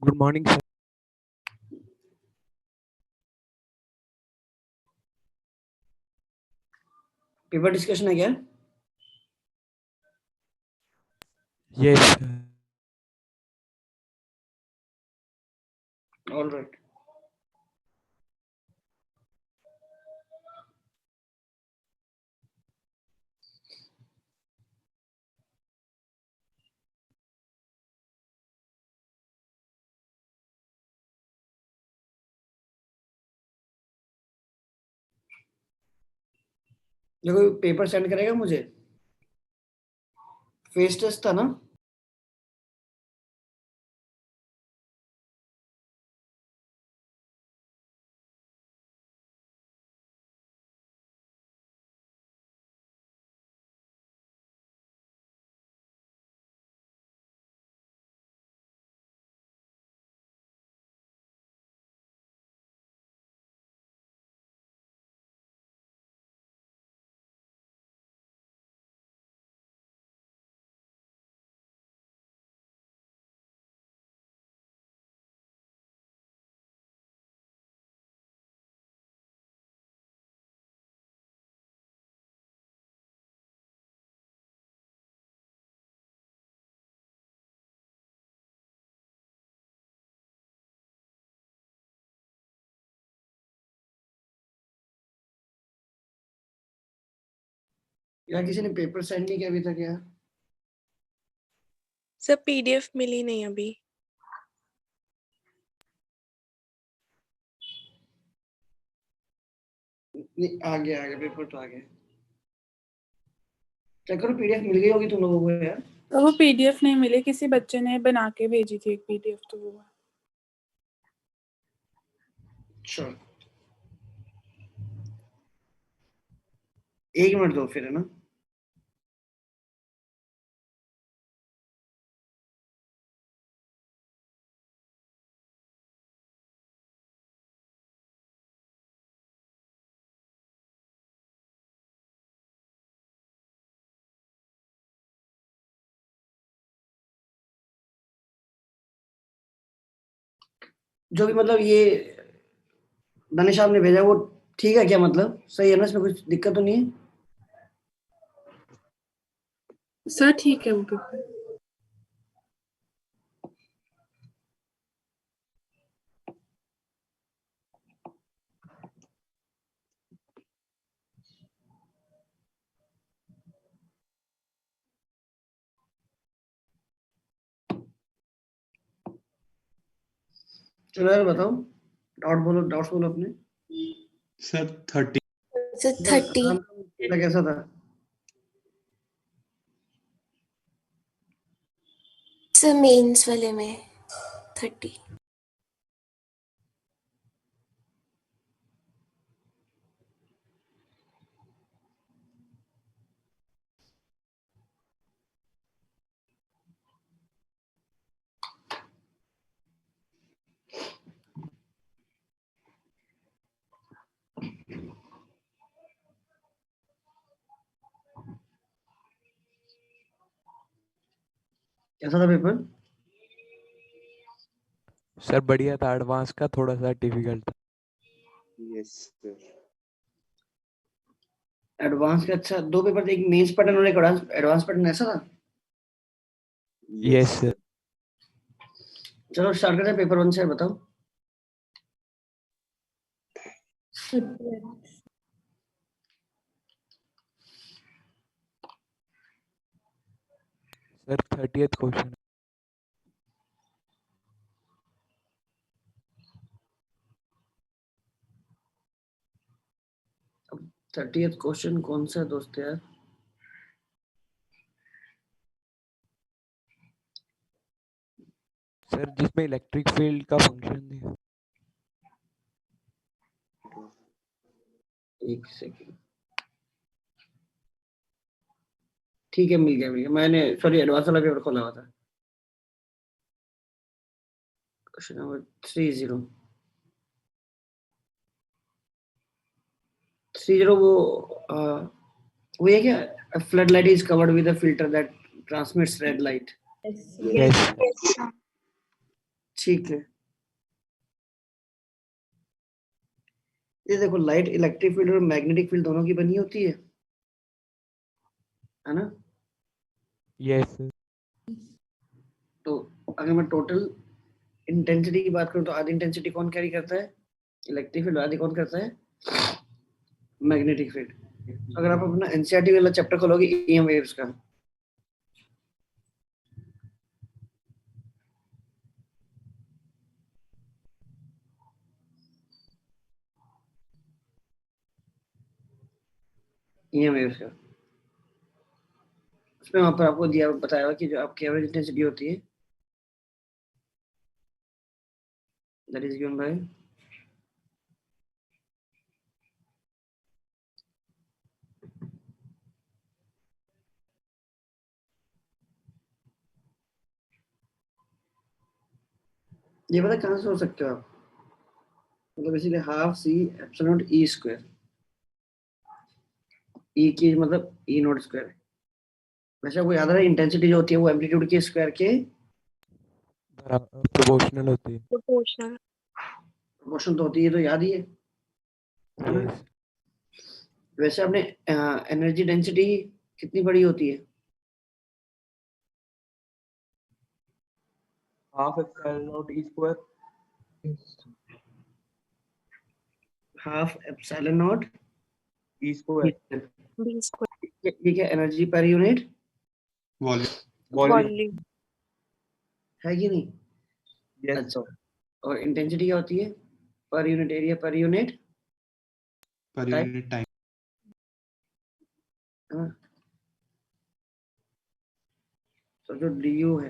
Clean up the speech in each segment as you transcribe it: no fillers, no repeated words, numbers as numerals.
Good morning, sir. Paper discussion है क्या? Yes, sir. All right. देखो पेपर सेंड करेगा मुझे, फेस टेस्ट था ना? या किसी ने पेपर सेंड नहीं किया अभी तक यार? सर पीडीएफ मिली नहीं अभी। नहीं, आ गया पेपर तो आ गया। चेक करो पीडीएफ मिल गई होगी तुम लोगों को यार। तो वो पीडीएफ नहीं मिले, किसी बच्चे ने बना के भेजी थी एक पीडीएफ, तो वो चलो 1 मिनट दो फिर, है ना? जो भी मतलब ये दानिश साहब ने भेजा वो ठीक है क्या? मतलब सही है ना? इसमें कुछ दिक्कत तो नहीं है? सर ठीक है वो पेपर। चलो यार बताओ, डाउट्स बोलो अपने। सर 30। सर 30। कैसा था? सर मेंस वाले में 30। कैसा था पेपर? सर बढ़िया था, एडवांस का थोड़ा सा डिफिकल्ट था। Yes sir. एडवांस का अच्छा, 2 पेपर थे, एक मेंस पैटर्न और एक एडवांस पैटर्न, ऐसा था? Yes, sir. चलो स्टार्ट करते हैं पेपर 1 से, बताओ। Sir 30th question. अब 30th क्वेश्चन कौन सा है दोस्त यार? सर जिसमें इलेक्ट्रिक फील्ड का फंक्शन दिया। एक सेकेंड, ठीक है, मिल गया। मैंने सॉरी एडवांस वाला पेपर खोला हुआ था। क्वेश्चन नंबर 30 वो ये क्या? A floodlight is covered with a filter that transmits red light. Yes. ठीक ठीक है, ये देखो लाइट इलेक्ट्रिक फील्ड और मैग्नेटिक फील्ड दोनों की बनी होती है ना? यस। तो अगर मैं टोटल इंटेंसिटी की बात करूं तो आधी इंटेंसिटी कौन कैरी करता है? Electric field. आधी कौन करता है? Magnetic field. अगर आप अपना एनसीईआरटी वाला चैप्टर खोलोगे ईएम वेव्स का, ईएम वेव्स का, उसमें वहां पर आपको दिया बताया हुआ कि जो आपकी एवरेज इंटेंसिटी होती है दैट इज गिवन बाय ये पता कहाँ से हो सकते हो आप? मतलब basically half C epsilon naught E square. E की मतलब ई नॉट स्क्वायर। वैसे आपको याद है इंटेंसिटी जो होती है वो एम्पलीट्यूड के स्क्वायर के प्रोपोर्शनल होती है। प्रोपोर्शनल। प्रोपोर्शन तो होती है, तो याद ही है ना? यस। वैसे आपने एनर्जी डेंसिटी कितनी बड़ी होती है? Half epsilon naught E square. Half epsilon naught E square. B square. ये क्या energy per unit volume. Volume. है कि नहीं? यस अच्छा, सर। और इंटेंसिटी क्या होती है? Per unit area per unit पर टाइम, यूनिट टाइम। है ना? तो जो du है,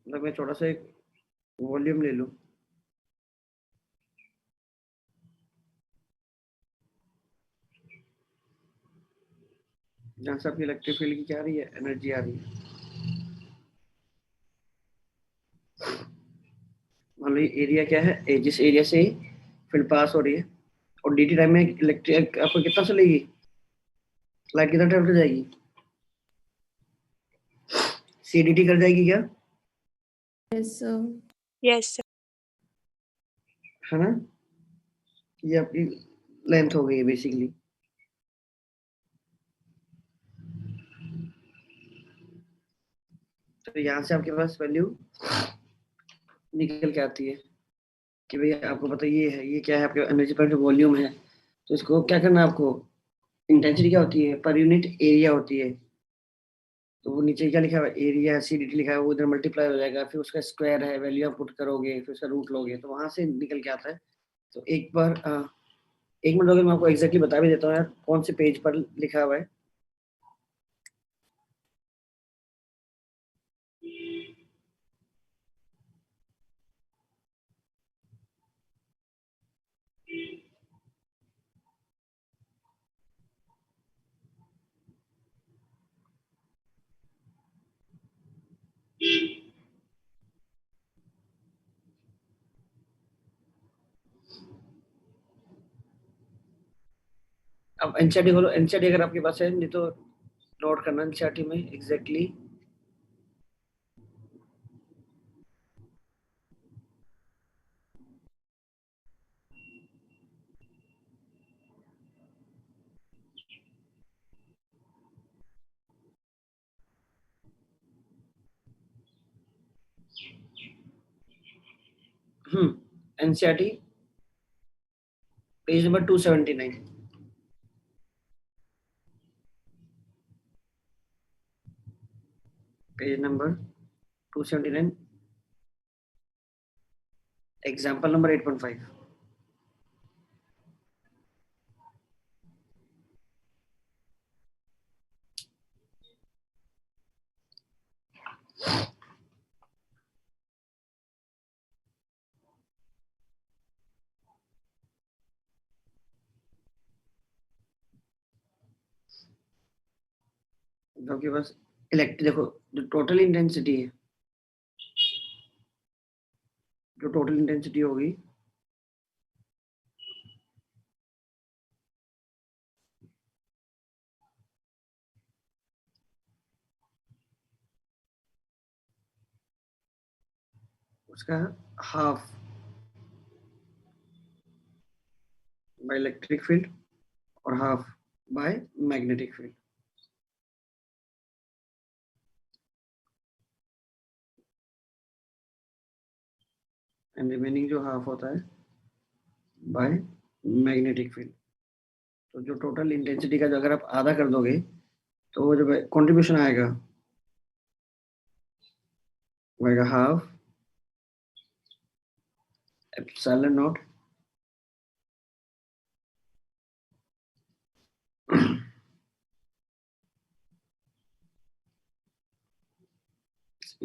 मतलब मैं थोड़ा सा एक वॉल्यूम ले लूं, जहाँ से आपकी इलेक्ट्रिक फील्ड की क्या आ रही है? एनर्जी आ रही है। मान लो एरिया क्या है? जिस एरिया से फील्ड पास हो रही है, और dt टाइम में इलेक्ट्रिक आपको कितना चलेगी? लाइट कितना ट्रेवल कर जाएगी? सी dt कर जाएगी क्या? Yes sir. Yes sir. है ना? ये आपकी लेंथ हो गई है बेसिकली। तो यहाँ से आपके पास वैल्यू निकल के आती है कि भाई आपको पता ये है, ये क्या है? आपके एनर्जी पर वॉल्यूम है। तो इसको क्या करना है आपको? इंटेंसिटी क्या होती है? पर यूनिट एरिया होती है। तो वो नीचे क्या लिखा हुआ है? एरिया सी डी टी लिखा है, वो इधर मल्टीप्लाई हो जाएगा, फिर उसका स्क्वायर है, वैल्यू आप पुट करोगे, फिर उसका रूट लोगे, तो वहां से निकल के आता है। तो एक बार 1 मिनट अगर मैं आपको एग्जैक्टली बता भी देता हूँ यार, कौन से पेज पर लिखा हुआ है। अब एनसीईआरटी खोलो। एनसीईआरटी अगर आपके पास है, नहीं तो नोट करना एनसीईआरटी में exactly NCERT page number 279। Page number 279, example number 8.5। तो आपके पास इलेक्ट्रिक देखो, जो टोटल इंटेंसिटी है, जो टोटल इंटेंसिटी होगी उसका हाफ बाय इलेक्ट्रिक फील्ड और half by magnetic field. And remaining जो हाफ होता है बाय मैग्नेटिक फील्ड। तो जो टोटल इंटेंसिटी का जो अगर आप आधा कर दोगे तो वो जो कंट्रीब्यूशन आएगा वो आएगा half epsilon not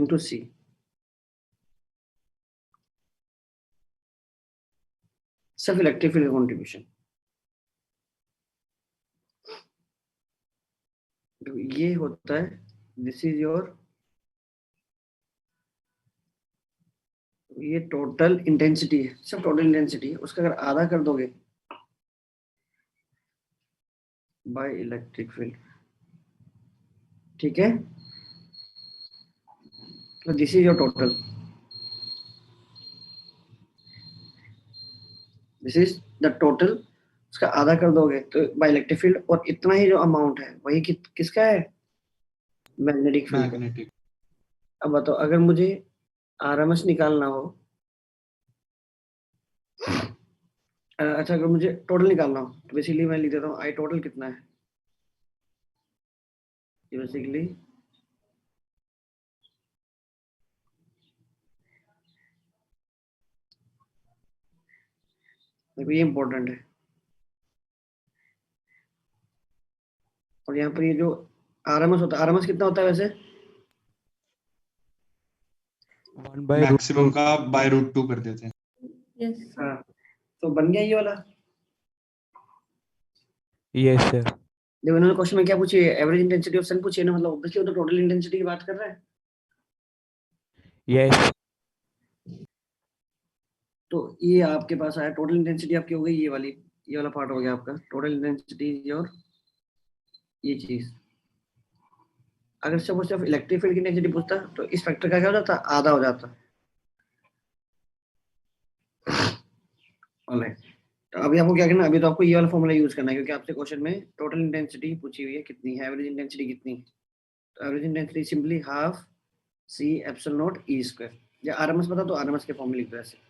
into C। सिर्फ इलेक्ट्रिक फील्ड कंट्रीब्यूशन। ये होता है, दिस इज योर, ये टोटल इंटेंसिटी है, सिर्फ टोटल इंटेंसिटी है, उसका अगर आधा कर दोगे बाय इलेक्ट्रिक फील्ड, ठीक है, तो this is your total, this is the total, उसका आधा कर दोगे तो बाय इलेक्ट्रिक फील्ड, और इतना ही जो अमाउंट है वही किसका है, मैग्नेटिक फील्ड का। मैग्नेटिक। अब बताओ अगर मुझे आरएमएस निकालना हो, अच्छा अगर मुझे टोटल निकालना हो तो बेसिकली मैं लिख देता हूँ आई टोटल कितना है, बेसिकली देखो ये इंपॉर्टेंट है, और यहाँ पर ये जो आरएमएस होता है, आरएमएस कितना होता है वैसे, 1 by मैक्सिमम का बाय रूट 2 कर देते हैं। Yes. हाँ, तो बन गया ये वाला। yes sir, देखो इन्होंने क्वेश्चन में क्या पूछी है, एवरेज इंटेंसिटी ऑफ सन पूछी है ना, मतलब ऑब्वियसली वो तो टोटल इंटेंसिटी की बात कर रहा है। yes तो ये आपके पास आया, टोटल इंटेंसिटी आपकी हो गई ये वाली, ये वाला पार्ट हो गया आपका टोटल इंटेंसिटी, और ये चीज अगर सपोज सिर्फ इलेक्ट्रिक फील्ड की इंटेंसिटी पूछता तो इस फैक्टर का क्या हो जाता, आधा हो जाता। ऑलराइट, तो अभी आपको क्या करना है, अभी तो आपको ये वाला फॉर्मूला यूज करना है, क्योंकि आपसे क्वेश्चन में टोटल इंटेंसिटी पूछी हुई है कितनी है, एवरेज इंटेंसिटी कितनी है, तो average intensity simply half C epsilon naught E square, या आरएमएस पता तो आरएमएस के फॉर्मूले लिख दो ऐसे।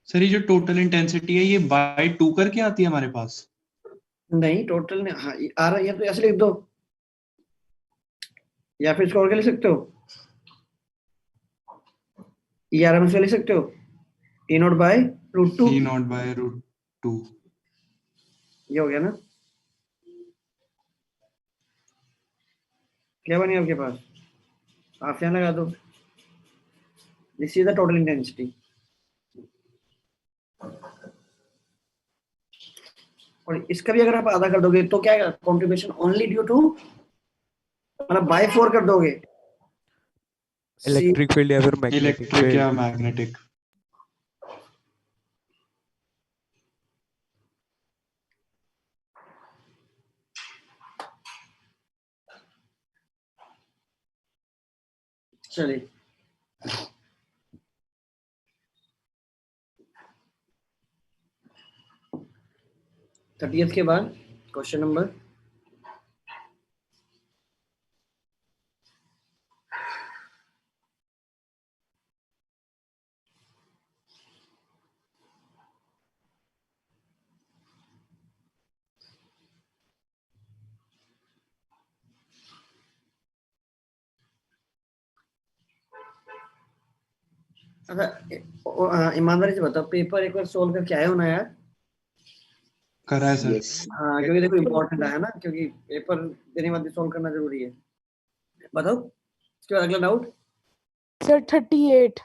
सर ये जो टोटल इंटेंसिटी है ये बाय 2 करके आती है हमारे पास? नहीं टोटल ने, हाँ आ रहा है, या तो ऐसे लिख दो, या फिर इसको और क्या लिख सकते हो, ई आरएमएस लिख सकते हो, E naught by root 2, E naught by root 2, ये हो गया ना, क्या बनी आपके पास, आप यहाँ लगा दो, this is the total intensity, और इसका भी अगर आप आधा कर दोगे तो क्या कंट्रीब्यूशन ओनली ड्यू टू, मतलब बाय 4 कर दोगे, इलेक्ट्रिक फील्ड या फिर मैग्नेटिक इलेक्ट्रिक या मैग्नेटिक। चलिए थर्टियथ के बाद क्वेश्चन नंबर अच्छा ईमानदारी से बताओ, पेपर एक बार सोल्व करके आए हो ना यार? करा है सर। हाँ क्योंकि देखो इम्पोर्टेंट आया ना, क्योंकि पेपर देने के बाद सोल्व करना जरूरी है। बताओ इसके बाद अगला डाउट। सर 38।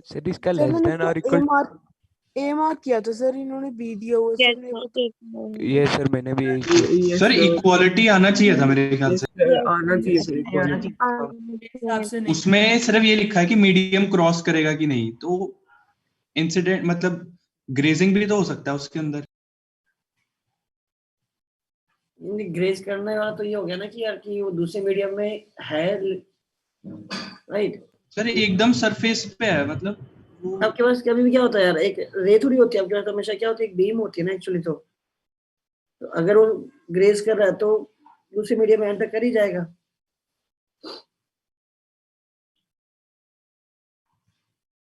सर इसका सर लेस देन और इक्वल, ए मार्क किया था सर, इन्होंने बी दिया हुआ Yes, सर मेरे को sir. ये सर मैंने भी यही किया। सर इक्वालिटी आना चाहिए था मेरे ख्याल से। आना चाहिए सर हिसाब से नहीं। उसमें सिर्फ ये लिखा है कि मीडियम क्रॉस करेगा कि नहीं, तो इंसिडेंट मतलब ग्रेजिंग भी तो हो सकता है उसके अंदर। ग्रेज करने वाला तो ये हो गया ना कि यार कि वो दूसरे मीडियम में है, राइट। सर एकदम सरफेस पे है, मतलब वो आपके पास कभी भी क्या होता है यार, एक रे थोड़ी होती है आपके पास, हमेशा क्या होती है, एक बीम होती है ना एक्चुअली। तो अगर वो ग्रेज कर रहा है तो दूसरे मीडियम में एंटर कर ही जाएगा।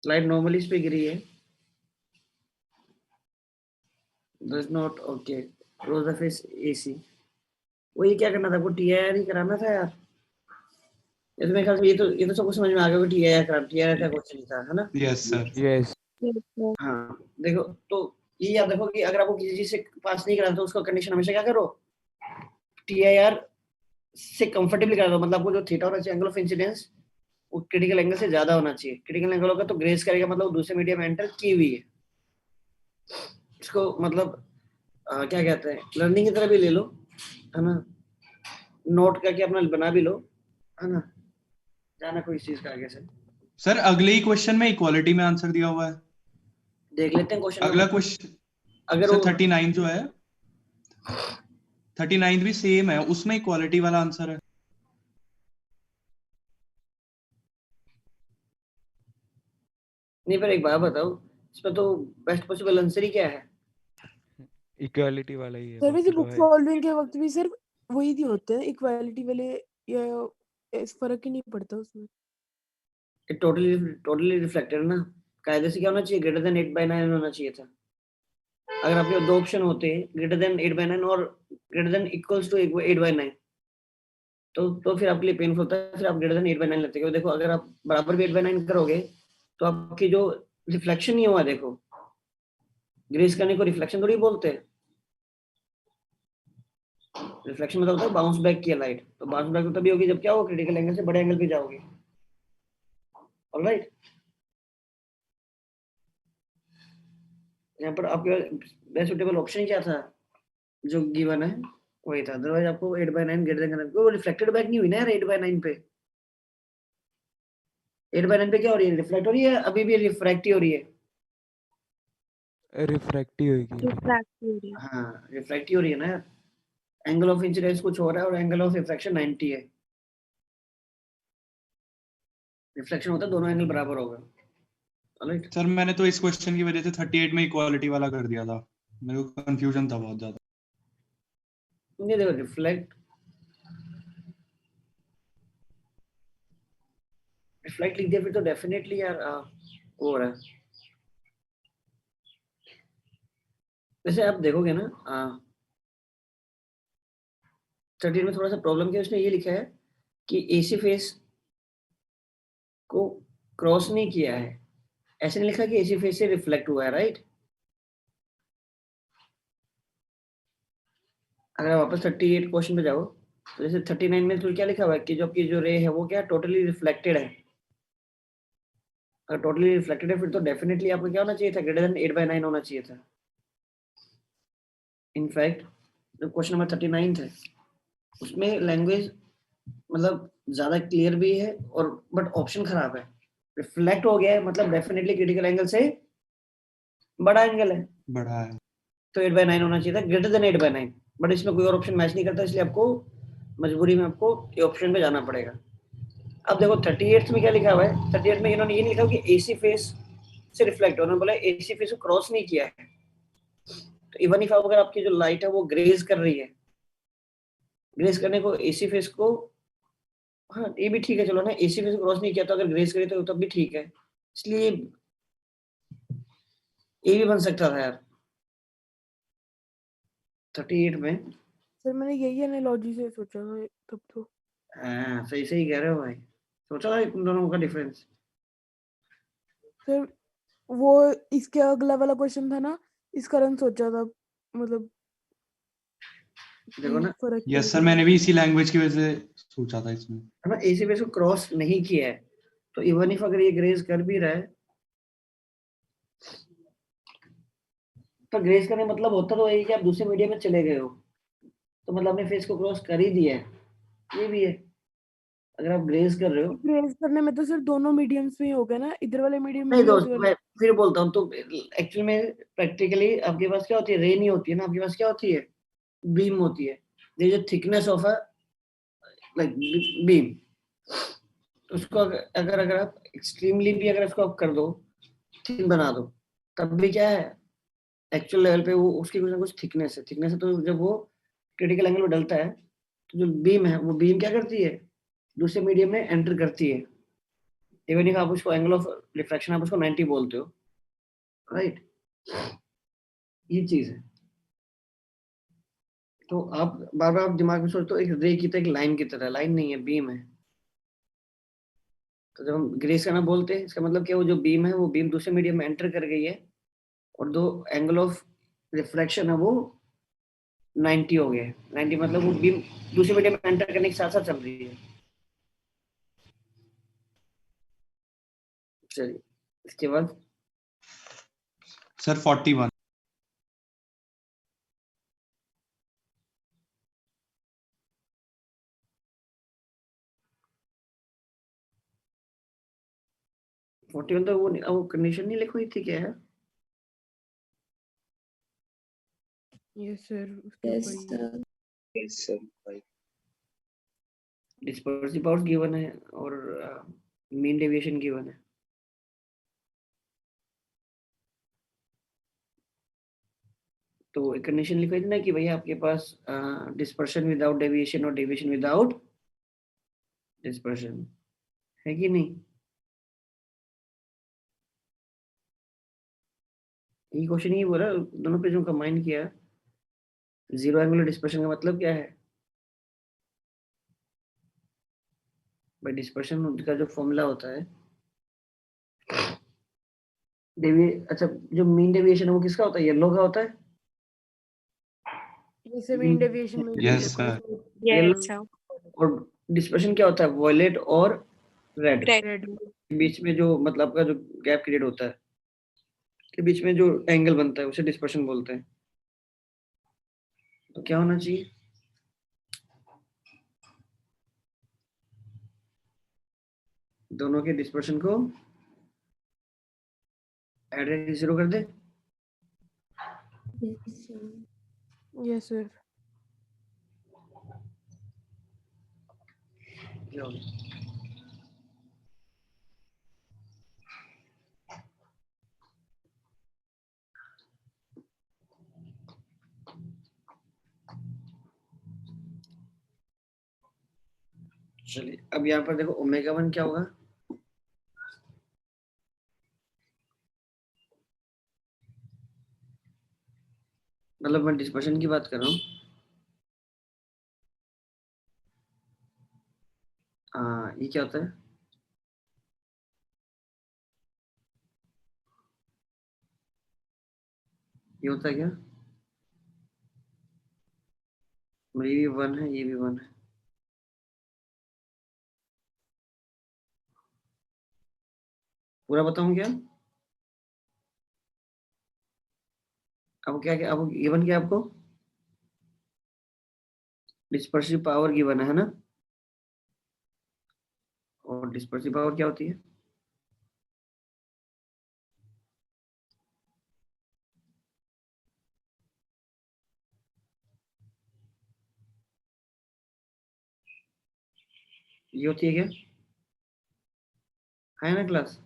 लाइट नॉर्मली इस पे गिरी है, does not okay close the face AC। वो ये क्या करना था, आपको TIR ही कराना था यार। ये तो मेरे ख्याल से ये तो सबको समझ में आ गया कि TIR का क्वेश्चन था, है ना। Yes sir. Yes Yes, sir. हाँ देखो, तो ये याद रखो कि अगर आपको किसी चीज से पास नहीं कराना तो उसका कंडीशन हमेशा क्या करो, TIR से कंफर्टेबली करा दो। मतलब आपको जो थीटा होना चाहिए, एंगल ऑफ इंसिडेंस, वो क्रिटिकल एंगल से ज्यादा होना चाहिए। क्रिटिकल एंगल होगा तो ग्रेस करेगा, मतलब दूसरे मीडियम में एंटर की हुई है। इसको मतलब क्या कहते हैं, लर्निंग की तरह भी ले लो, है ना, नोट करके अपना बना भी लो, है ना, जाना कोई चीज का आगे से। सर अगले ही क्वेश्चन में इक्वालिटी में आंसर दिया हुआ है। देख लेते हैं क्वेश्चन। अगला क्वेश्चन अगर सर वो 39 जो है, 39 भी सेम है, उसमें इक्वालिटी वाला आंसर है। नहीं, पर एक बात बताओ, इसमें तो बेस्ट पॉसिबल आंसर ही क्या है? इक्वालिटी वाला ही है सर वैसे मतलब बुक है। सॉल्विंग के वक्त भी सिर्फ वही दी होते हैं इक्वालिटी वाले, या इस फर्क ही नहीं पड़ता उसमें। टोटली रिफ्लेक्टेड ना। कायदे से क्या होना चाहिए, ग्रेटर देन 8/9 होना चाहिए था। अगर आपके दो ऑप्शन होते, ग्रेटर देन 8/9 और ग्रेटर देन इक्वल्स टू 8/9, तो फिर आपके लिए पेनफुल होता है, फिर आप ग्रेटर देन 8/9 लेते हो। देखो अगर आप बराबर भी 8/9 करोगे तो आपकी जो रिफ्लेक्शन नहीं हुआ, देखो ग्रेस करने को रिफ्लेक्शन थोड़ी बोलते हैं। रिफ्लेक्शन मतलब होता है बाउंस बैक किया लाइट, तो बाउंस बैक तभी होगी जब क्या हो, क्रिटिकल एंगल से बड़े एंगल पे जाओगे। ऑलराइट, यहाँ पर आपके बेस्ट सुटेबल ऑप्शन क्या था जो गिवन है, वही था। अदरवाइज आपको 8/9 ग्रेटर देन, वो रिफ्लेक्टेड बैक नहीं हुई ना यार 8/9 पे। 8/9 पे क्या हो रही है, रिफ्लेक्ट हो रही है, अभी भी रिफ्रैक्ट ही हो रही है। रिफ्रैक्टिव होगी। Refractory. हाँ रिफ्रैक्ट ही हो रही है ना यार। एंगल ऑफ इंसिडेंस कुछ हो रहा है और एंगल ऑफ रिफ्रैक्शन 90 है। रिफ्लेक्शन होता है दोनों एंगल बराबर होगा। ऑलराइट, सर मैंने तो इस क्वेश्चन की वजह से 38 में इक्वालिटी वाला कर दिया था, मेरे को कंफ्यूजन था बहुत ज्यादा। ये देखो रिफ्लेक्ट लिख दिया फिर तो डेफिनेटली यार वो हो रहा है। वैसे आप देखोगे ना 13 में थोड़ा सा प्रॉब्लम क्या है, उसने ये लिखा है कि AC फेस को क्रॉस नहीं किया है, ऐसे नहीं लिखा कि AC फेस से रिफ्लेक्ट हुआ है, राइट। अगर आप वापस 38 क्वेश्चन पे जाओ तो जैसे 39 में तो क्या लिखा हुआ है कि जो आपकी जो रे है वो क्या टोटली रिफ्लेक्टेड है। अगर टोटली रिफ्लेक्टेड है फिर तो डेफिनेटली आपको क्या होना चाहिए था, ग्रेटर देन 8/9 होना चाहिए था। इनफैक्ट जो क्वेश्चन नंबर 39 था उसमें लैंग्वेज मतलब ज्यादा क्लियर भी है और बट ऑप्शन खराब है। रिफ्लेक्ट हो गया है मतलब डेफिनेटली क्रिटिकल एंगल से बड़ा एंगल है, बड़ा है। तो 8/9 होना चाहिए था, ग्रेटर देन 8/9। बट इसमें कोई और ऑप्शन मैच नहीं करता, इसलिए आपको मजबूरी में आपको ये ऑप्शन पे जाना पड़ेगा। अब देखो 38 में क्या लिखा हुआ है, 38 में इन्होंने ये नहीं लिखा कि AC फेस से रिफ्लेक्ट, उन्होंने बोला AC फेस को क्रॉस नहीं किया है। तो इवन इफ अगर आपकी जो लाइट है वो ग्रेज कर रही है, ग्रेज करने को AC फेस को, हाँ ये भी ठीक है चलो ना, AC फेस क्रॉस नहीं किया तो अगर ग्रेज करे तो तब भी ठीक है, इसलिए ये भी बन सकता था यार 38 में। सर मैंने यही एनालॉजी से सोचा था तब तो। हाँ सही सही कह रहे हो भाई, सोचा था इन दोनों का डिफरेंस। सर वो इसके अगला वाला क्वेश्चन था ना, इस कारण सोचा था, मतलब देखो ना, फर्क यस सर, मैंने भी इसी लैंग्वेज की वजह से सोचा था इसमें। है ना, AC फेस को क्रॉस नहीं किया है, तो इवन इफ अगर ये ग्रेज कर भी रहा है, तो ग्रेज करने मतलब होता तो यही कि आप दूसरे मीडियम में चले गए हो, तो मतलब अपने फेस को क्रॉस कर ही दिया है, ये भी है। अगर आप ग्रेस कर रहे हो, ग्रेस करने में तो सिर्फ दोनों मीडियम्स में ही हो गया ना, इधर वाले मीडियम में नहीं भी दोस्त, उधर मैं फिर बोलता हूँ, तो एक्चुअल में प्रैक्टिकली आपके पास क्या होती है, रे नहीं होती है ना, आपके पास क्या होती है, बीम होती है। There is a thickness of a like beam. उसको अगर अगर आप एक्सट्रीमली भी अगर इसको आप कर दो, थिन बना दो, तब भी क्या है, एक्चुअल लेवल पे वो उसकी कुछ ना कुछ थिकनेस है। तो जब वो क्रिटिकल एंगल में डलता है, तो जो बीम है वो बीम क्या करती है, दूसरे मीडियम में एंटर करती है। इवन इफ आप उसको एंगल ऑफ रिफ्रैक्शन आप उसको 90 बोलते हो, राइट, ये चीज है। तो आप बार बार आप दिमाग में सोचते हो एक रे की तरह, एक लाइन की तरह, लाइन नहीं है, बीम है। तो जब हम ग्रेस करना बोलते हैं, इसका मतलब क्या, वो जो बीम है वो बीम दूसरे मीडियम में एंटर कर गई है, और दो एंगल ऑफ रिफ्रैक्शन है वो 90 हो गया। 90 मतलब वो बीम दूसरे मीडियम में एंटर करने के साथ साथ चल रही है। चलिए, इसके बाद सर 41। फोर्टी तो वो कंडीशन नहीं लिखी हुई थी, क्या है? यस सर, उसके Yes, ऊपर ही है। sir. डिस्पर्सिव पावर्स गिवन है और मीन डेविएशन गिवन है। तो एक कंडीशन लिखी थी ना कि भैया आपके पास डिस्पर्शन विदाउट डेविएशन और डेविएशन विदाउट डिस्पर्शन है कि नहीं? ये क्वेश्चन ही बोला, दोनों पेजों का कंबाइन किया। जीरो एंगुलर डिस्पर्शन का मतलब क्या है भाई? डिस्पर्शन का जो फॉर्मूला होता है, अच्छा, जो मीन डेविएशन है वो किसका होता है, येलो का होता है। जैसे मीन डेविएशन में Yes, sir. Yes, sir. और डिस्पर्शन क्या होता है, वॉयलेट और रेड Red. रेड के बीच में जो मतलब का जो गैप क्रिएट होता है, के बीच में जो एंगल बनता है उसे डिस्पर्शन बोलते हैं। तो क्या होना चाहिए, दोनों के डिस्पर्शन को एड जीरो कर दे। Yes, sir. Yes sir. क्या होगा? चलिए, अब यहाँ पर देखो ओमेगा 1 क्या होगा, मतलब मैं डिस्पर्शन की बात कर रहा हूँ। ये क्या होता है, ये होता है क्या, ये भी 1 है, ये भी 1 है। पूरा बताऊं क्या? अब क्या क्या अब गिवन क्या आपको, डिस्पर्सिव पावर गिवन है ना, और डिस्पर्सिव पावर क्या होती है, ये होती है क्या, है ना क्लास?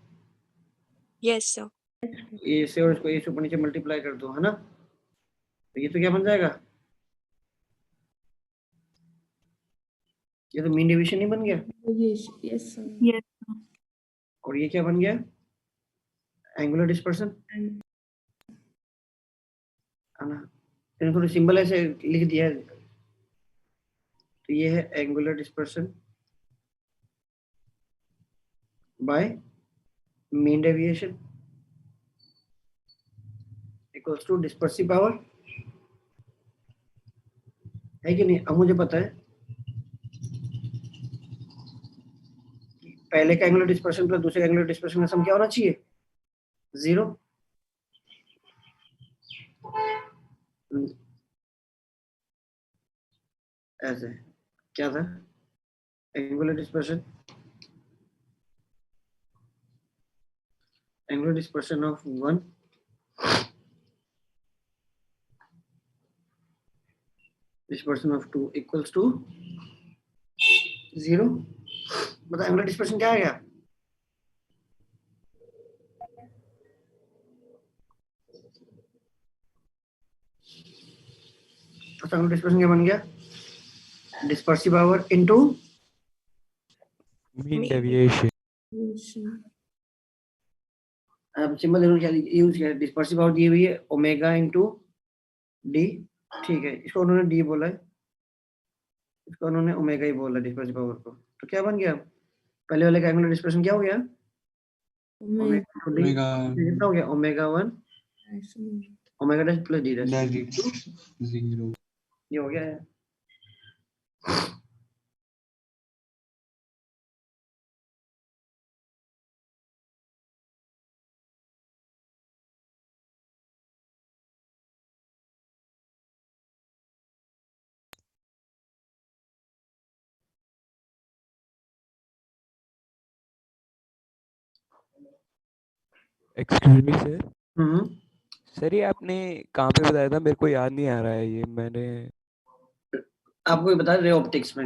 Yes, sir. ए से और इसको ए से ऊपर नीचे मल्टीप्लाई कर दो, है ना, तो ये तो क्या बन जाएगा, ये तो मीन डिवीजन नहीं बन गया, Yes, yes, sir. Yes. और ये क्या बन गया, एंगुलर डिस्पर्सन, है ना। मैंने थोड़ी सिंबल ऐसे लिख दिया है, तो ये है angular dispersion by mean deviation equals to dispersive power, है कि नहीं? अब मुझे पता है कि पहले का एंगुलर डिस्पर्सन प्लस दूसरे एंगुलर डिस्पर्सन का सम क्या होना चाहिए, 0। ऐसे क्या था, angular dispersion of 1 dispersion of 2 equals to 0. बता angular dispersion क्या आ गया? तो angular dispersion क्या बन गया? Dispersive power into mean Mean deviation. अब सिंबल यूज किया, डिस्पर्सिव पावर दी हुई है ओमेगा इंटू डी, ठीक है, इसको उन्होंने डी बोला है, इसको उन्होंने ओमेगा ही बोला डिस्पर्सिव पावर को, तो क्या बन गया? पहले वाले का एंगुलर डिस्पर्शन क्या हो गया? ओमेगा इंटू डी, ओमेगा कितना हो गया? Omega 1 omega dash plus D dash, dash 0. ये हो गया है। Excuse me sir. हम्म, सर ये आपने कहाँ पे बताया था, मेरे को याद नहीं आ रहा है ये मैंने। आपको ये बता रे ऑप्टिक्स में,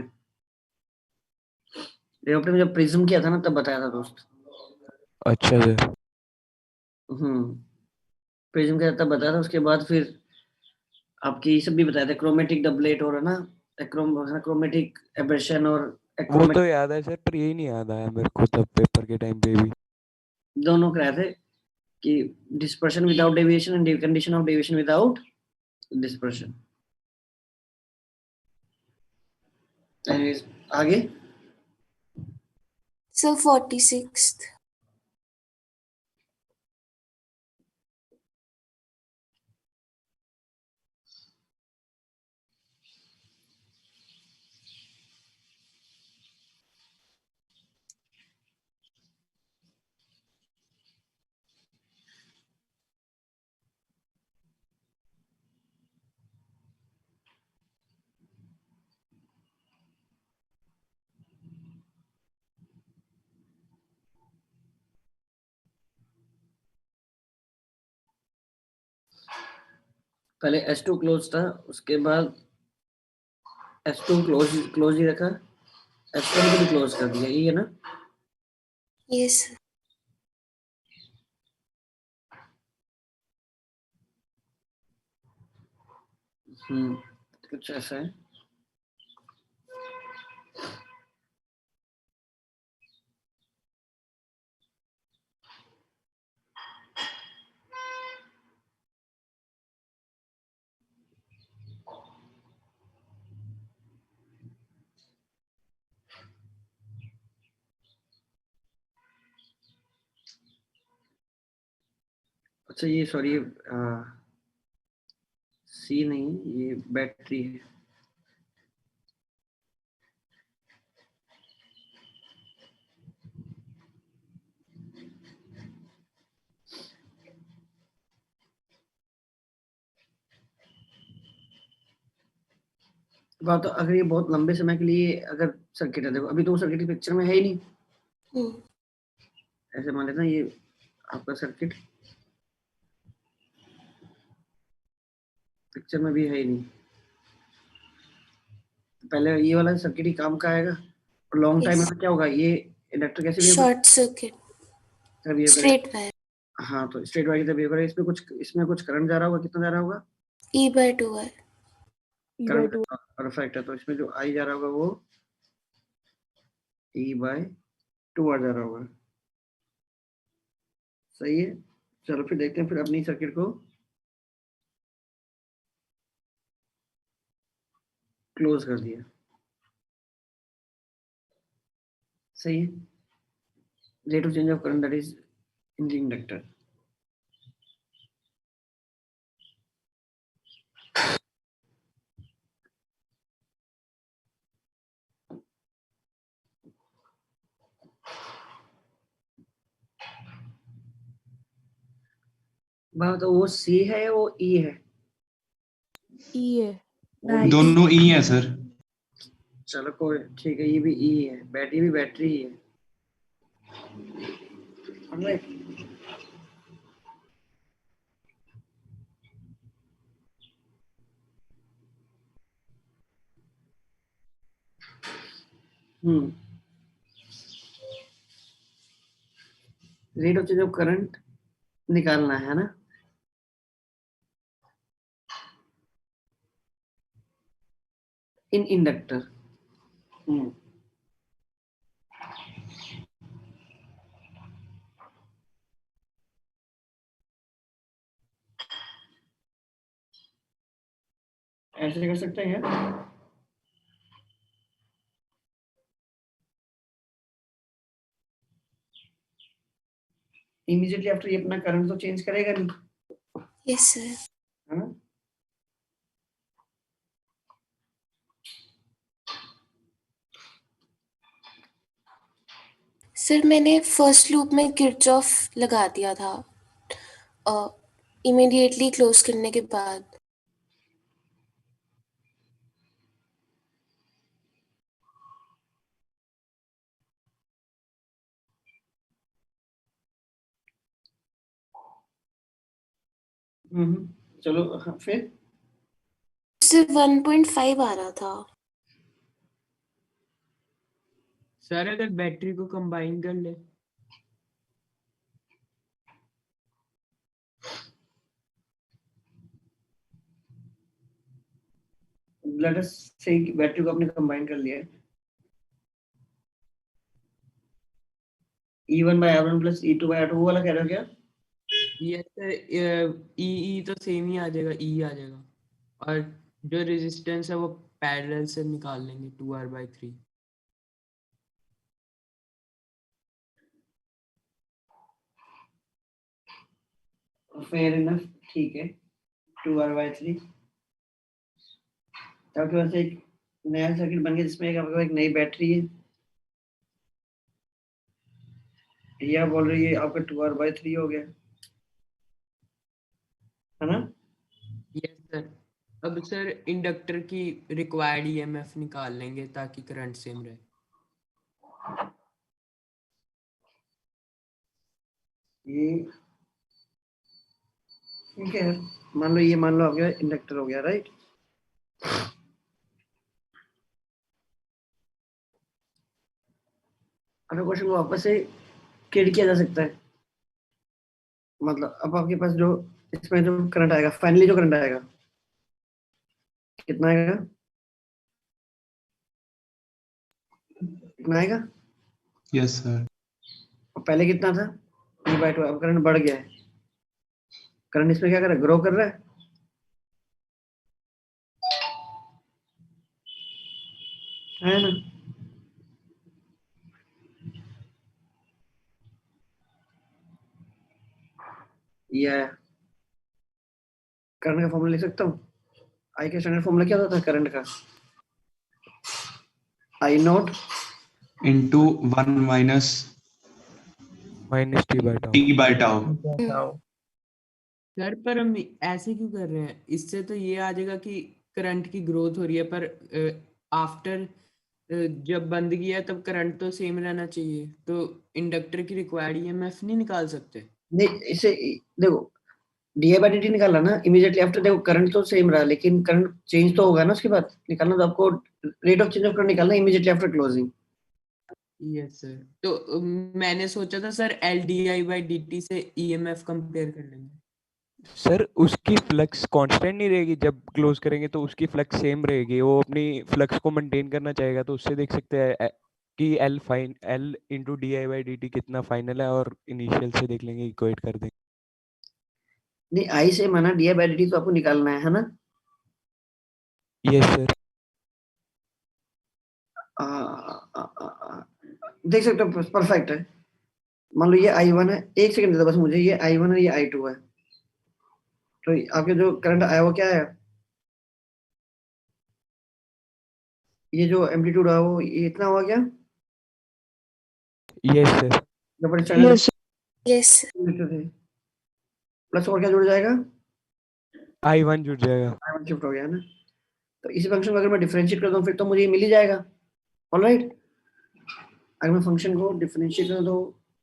रे ऑप्टिक्स में जब प्रिज्म किया था ना तब बताया था दोस्त। अच्छा सर। प्रिज्म का तब बताया था, उसके बाद फिर आपकी सब भी बताया था, क्रोमेटिक डबलेट और है ना, क्रोमेटिक एब्रेशन और वो तो याद है सर, पर यही नहीं याद आया मेरे को तब पेपर के टाइम पे भी। दोनों कराए थे कि dispersion without deviation and condition of deviation without dispersion. आगे So 46th. पहले S2 क्लोज था, उसके बाद S2 क्लोज ही रखा, S1 को भी क्लोज कर दिया, ये है ना। Yes. कुछ ऐसा है। अच्छा ये सॉरी, सी नहीं, ये बैटरी है। बात तो अगर ये बहुत लंबे समय के लिए अगर सर्किट है, देखो अभी तो वो सर्किट पिक्चर में है ही नहीं, Hmm. ऐसे मान लेते हैं ये आपका सर्किट पिक्चर में भी है ही नहीं, पहले ये वाला सर्किट ही काम का आएगा, और लॉन्ग टाइम Yes. में क्या होगा, ये इंडक्टर कैसे बिहेव Short circuit. करेगा? Straight wire. हाँ, तो स्ट्रेट वायर की तरह बिहेव करेगा, इसमें कुछ करंट जा रहा होगा, कितना जा रहा होगा? E/2 है। करंट परफेक्ट है, तो इसमें जो आई जा रहा होगा वो E/2 आ जा रहा होगा, सही है। चलो फिर देखते हैं, फिर अपनी सर्किट को क्लोज कर दिया, सही है। Rate of change of current that is in the inductor. बात तो वो सी है या वो ई है? ई है। दोनों ई है सर। चलो कोई ठीक है, ये भी ई है, बैटरी भी बैटरी ही है। Alright. Rate of change of current निकालना है ना। इन इंडक्टर। ऐसे कर सकते हैं क्या? इमीडिएटली आफ्टर ये अपना करंट तो चेंज करेगा नहीं, यस सर। है ना। सर मैंने फर्स्ट लूप में किरचॉफ लगा दिया था इमीडिएटली क्लोज करने के बाद। चलो हाँ, फिर सिर्फ 1.5 आ रहा था। सर अगर बैटरी को कंबाइन कर ले। लेट अस से बैटरी को आपने कंबाइन कर लिया है। E1 by R1 plus E2 by R2 वाला कह रहे हो क्या? यस सर, ई तो सेम ही आ जाएगा, ई आ जाएगा, और जो रेजिस्टेंस है वो पैरेलल से निकाल लेंगे 2R/3। फेयर इनफ, ठीक है। 2R/3 आपके पास एक नया सर्किट बन गया जिसमें आपके पास एक नई बैटरी है। ये आप बोल रही है आपका 2R/3 हो गया, है ना। Yes sir. अब सर इंडक्टर की रिक्वायर्ड ईएमएफ निकाल लेंगे ताकि करंट सेम रहे। ये ठीक है, मान लो आपका इंडक्टर हो गया, राइट। अगर क्वेश्चन को वापस से क्लियर किया जा सकता है, मतलब अब आपके पास जो इसमें जो करंट आएगा, फाइनली जो करंट आएगा कितना आएगा, कितना आएगा? Yes sir. पहले कितना था? E/2। अब करंट बढ़ गया है। करंट इसमें क्या कर रहा है? ग्रो कर रहा है ना। ये आया। करंट का फॉर्मूला लिख सकता हूँ। आई का स्टैंडर्ड फॉर्मूला क्या होता है करंट का? I0 into 1 minus minus T by tau. t by tau। Sir पर हम ऐसे क्यों कर रहे हैं? इससे तो ये आ जाएगा कि करंट की ग्रोथ हो रही है, पर आफ्टर जब बंद किया तब करंट तो सेम रहना चाहिए, तो इंडक्टर की रिक्वायर्ड ईएमएफ नहीं निकाल सकते? नहीं, इसे देखो, di/dt निकाला ना इमीडिएटली आफ्टर। देखो करंट तो सेम रहा, लेकिन करंट चेंज तो होगा ना उसके बाद। निकालना तो आपको rate of change of current निकालना immediately after closing. Yes sir. तो मैंने सोचा था सर LDI/dt से ईएमएफ कंपेयर कर लेंगे। सर उसकी फ्लक्स कांस्टेंट नहीं रहेगी, जब क्लोज करेंगे तो उसकी फ्लक्स सेम रहेगी, वो अपनी फ्लक्स को मेंटेन करना चाहेगा, तो उससे देख सकते हैं कि L इंटू di/dt कितना फाइनल है, और इनिशियल से देख लेंगे, इक्वेट कर देंगे। नहीं, आई से माना di/dt तो आपको निकालना है ना। Yes sir. देख सकते हो, परफेक्ट है। मान लो ये I1 है, एक सेकंड दे दो बस मुझे। ये I1 है, ये I2 है, तो आपके जो करंट आया वो क्या है? ये जो एम्पलीट्यूड है वो ये इतना हुआ क्या? Yes sir. जो अपन स्टैंडर्ड यस लिखते थे, प्लस और क्या जुड़ जाएगा? I1 जुड़ जाएगा। I1 शिफ्ट हो गया ना। तो इसी फंक्शन को अगर मैं डिफरेंशिएट कर दूं फिर तो मुझे ये मिल ही जाएगा। ऑलराइट, अगर मैं फंक्शन को डिफरेंशिएट कर दो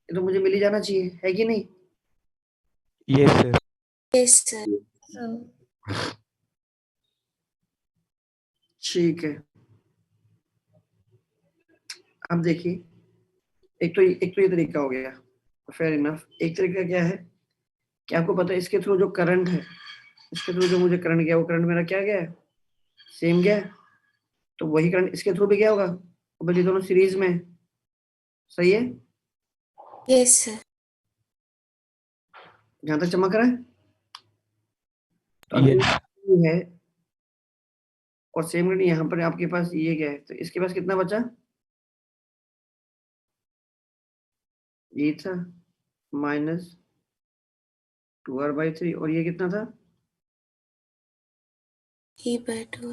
ये तो मुझे मिल ही जाना चाहिए, है कि नहीं? Yes sir. Yes sir. So, ठीक है, अब देखिए, एक तो ये तरीका हो गया, फेयर इनफ। एक तरीका क्या है कि आपको पता है इसके थ्रू जो करंट है, इसके थ्रू जो मुझे करंट गया वो करंट मेरा क्या गया है, सेम गया है, तो वही करंट इसके थ्रू भी गया होगा, अब ये दोनों सीरीज में है, सही है? Yes sir. यहाँ तक चमक रहा है? तो अगर यस ये है और सेम करंट यहाँ पर आपके पास ये क्या है, तो इसके पास कितना बचा, ये था माइनस 2r/3 और ये कितना था, E/2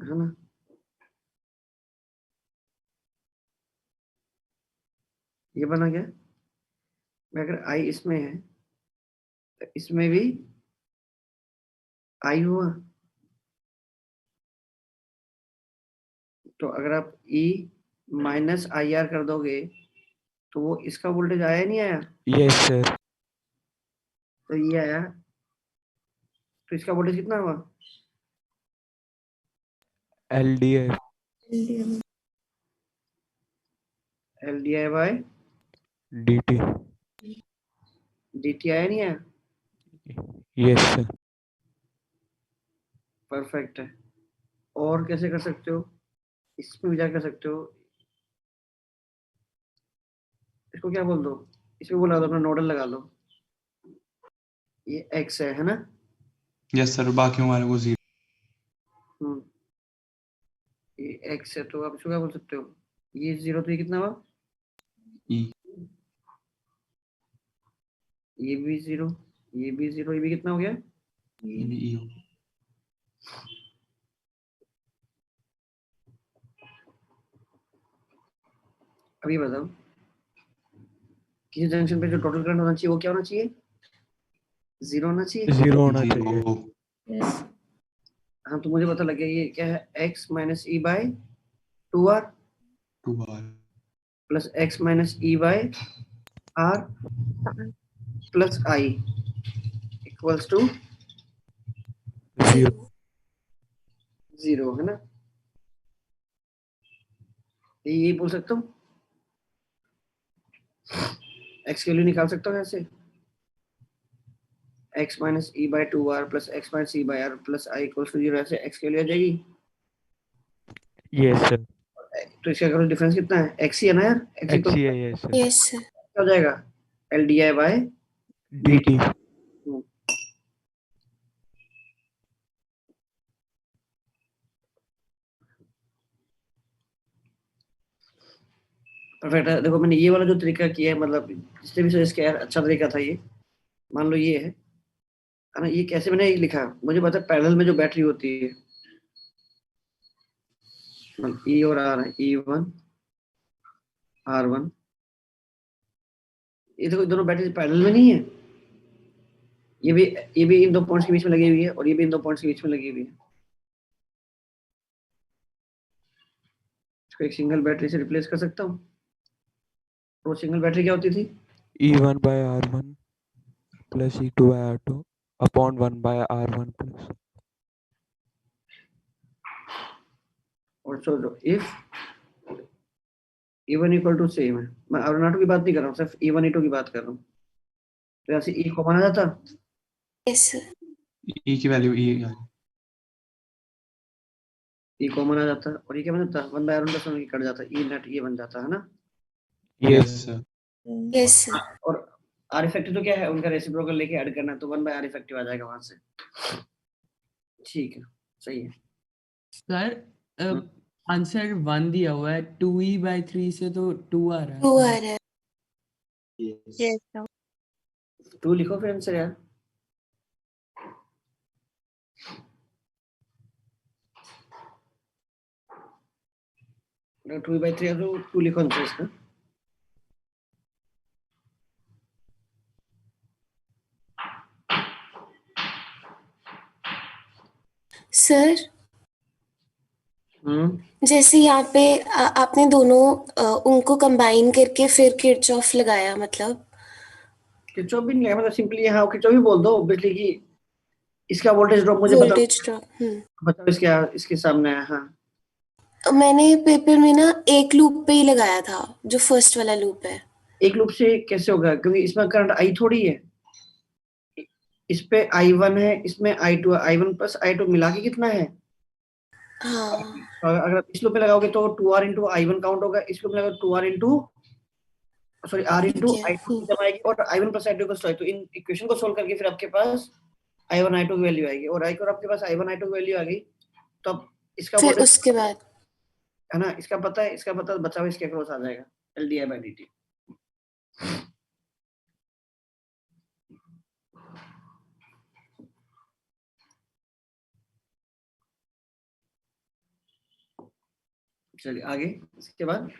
है ना? ये बना गया। अगर i इसमें है तो इसमें भी i हुआ, तो अगर आप E माइनस IR कर दोगे तो वो इसका वोल्टेज आया नहीं आया, यस सर। तो ये आया, तो इसका वोल्टेज कितना हुआ, LDI LDM. LDI/dt DT। आया नहीं आया? Yes sir. परफेक्ट है। और कैसे कर सकते हो, इसमें विचार कर सकते हो, इसको क्या बोल दो, इसमें बोला दो, अपना नोडल लगा लो, ये x है ना? यस सर, बाकी हमारे को 0। ये x है, तो आप इसको क्या बोल सकते हो, ये 0, तो ये कितना हुआ, E ये भी 0, ये भी 0, ये भी कितना हो गया, ये भी E हो। अभी बताओ, किसी जंक्शन पे जो टोटल करंट होना चाहिए वो क्या होना चाहिए, 0 होना चाहिए। 0 होना चाहिए। 0 Yes. हाँ, तो मुझे पता लग गया ये क्या है, x minus E by 2r 2R plus x minus E by r plus i equals to 0 0, है ना? यही बोल सकता हूँ, x की वैल्यू निकाल सकता हूँ ऐसे, x minus E by 2r plus x minus E by r plus i equals to 0, ऐसे x की वैल्यू आ जाएगी। Yes sir. तो इसका करो डिफरेंस कितना है, x ही है ना यार, x इक्वल XE है। Yes sir. Yes sir. क्या हो जाएगा, LDI/dt। DT। परफेक्ट है। देखो मैंने ये वाला जो तरीका किया है, मतलब जिसने भी सजेस्ट किया है, अच्छा तरीका था ये, मान लो ये है ना, ये कैसे मैंने ये लिखा, मुझे पता है पैरेलल में जो बैटरी होती है, मतलब E और R है, E1 R1, ये देखो दोनों बैटरी पैरेलल में नहीं है, ये भी इन दो पॉइंट्स के बीच में लगी हुई है और ये भी इन दो पॉइंट्स के बीच में लगी हुई है, इसको एक सिंगल बैटरी से रिप्लेस कर सकता हूँ। वो सिंगल बैटरी क्या होती थी, E1/R1 plus E2/R2 upon 1/R1 plus. और so if E1 equal to same है, मैं R2 की बात नहीं कर रहा हूँ, सिर्फ E1 E2 की बात कर रहा हूँ, तो यहाँ से E कॉमन आ जाता, यस सर। E की वैल्यू E E कॉमन आ जाता और ये क्या बन जाता, 1/R1 प्लस 1 कट जाता, E नेट ये बन जाता, है ना? Yes yes sir. Yes sir. और R इफेक्टिव तो क्या है, उनका रेसिप्रोकल लेके ऐड करना, तो 1/R इफेक्टिव आ जाएगा वहां से। ठीक है, सही है। सर आंसर 1 दिया हुआ है, 2E/3 से तो 2 आ रहा 2 आ है। रहा है। Yes. No. 2 लिखो फिर आंसर यार, अगर 2/3 है तो 2 लिखो आंसर इसका। सर जैसे यहाँ पे आपने दोनों उनको कंबाइन करके फिर किरचॉफ लगाया, मतलब किरचॉफ भी नहीं है, मतलब सिंपली यहाँ किरचॉफ भी बोल दो ऑब्वियसली कि इसका वोल्टेज ड्रॉप मुझे बताओ, वोल्टेज ड्रॉप। बताओ इसके सामने है। हाँ मैंने पेपर में ना एक लूप पे ही लगाया था, जो फर्स्ट वाला लूप है। एक लूप से कैसे होगा, क्योंकि इसमें करंट आई थोड़ी है, इस पे I1 है, इसमें I2 है, I1 प्लस I2 मिला के कितना है। हाँ अगर आप इस लूप में लगाओगे तो 2R इंटू I1 काउंट होगा, इस लूप में लगाओगे 2R इंटू सॉरी R ठीक इंटू है। I2 की जमा आएगी और I1 प्लस I2 को सॉरी, तो इन इक्वेशन को सोल्व करके फिर आपके पास I1 I2 की वैल्यू आएगी, और आई और आपके पास I1 I2 की वैल्यू आ गई, तो अब इसका फिर वोल्टेज उसके बाद है ना, इसका पता है, इसका पता बचा हुआ इसके क्रॉस आ जाएगा LdI/dt। चलिए आगे, इसके बाद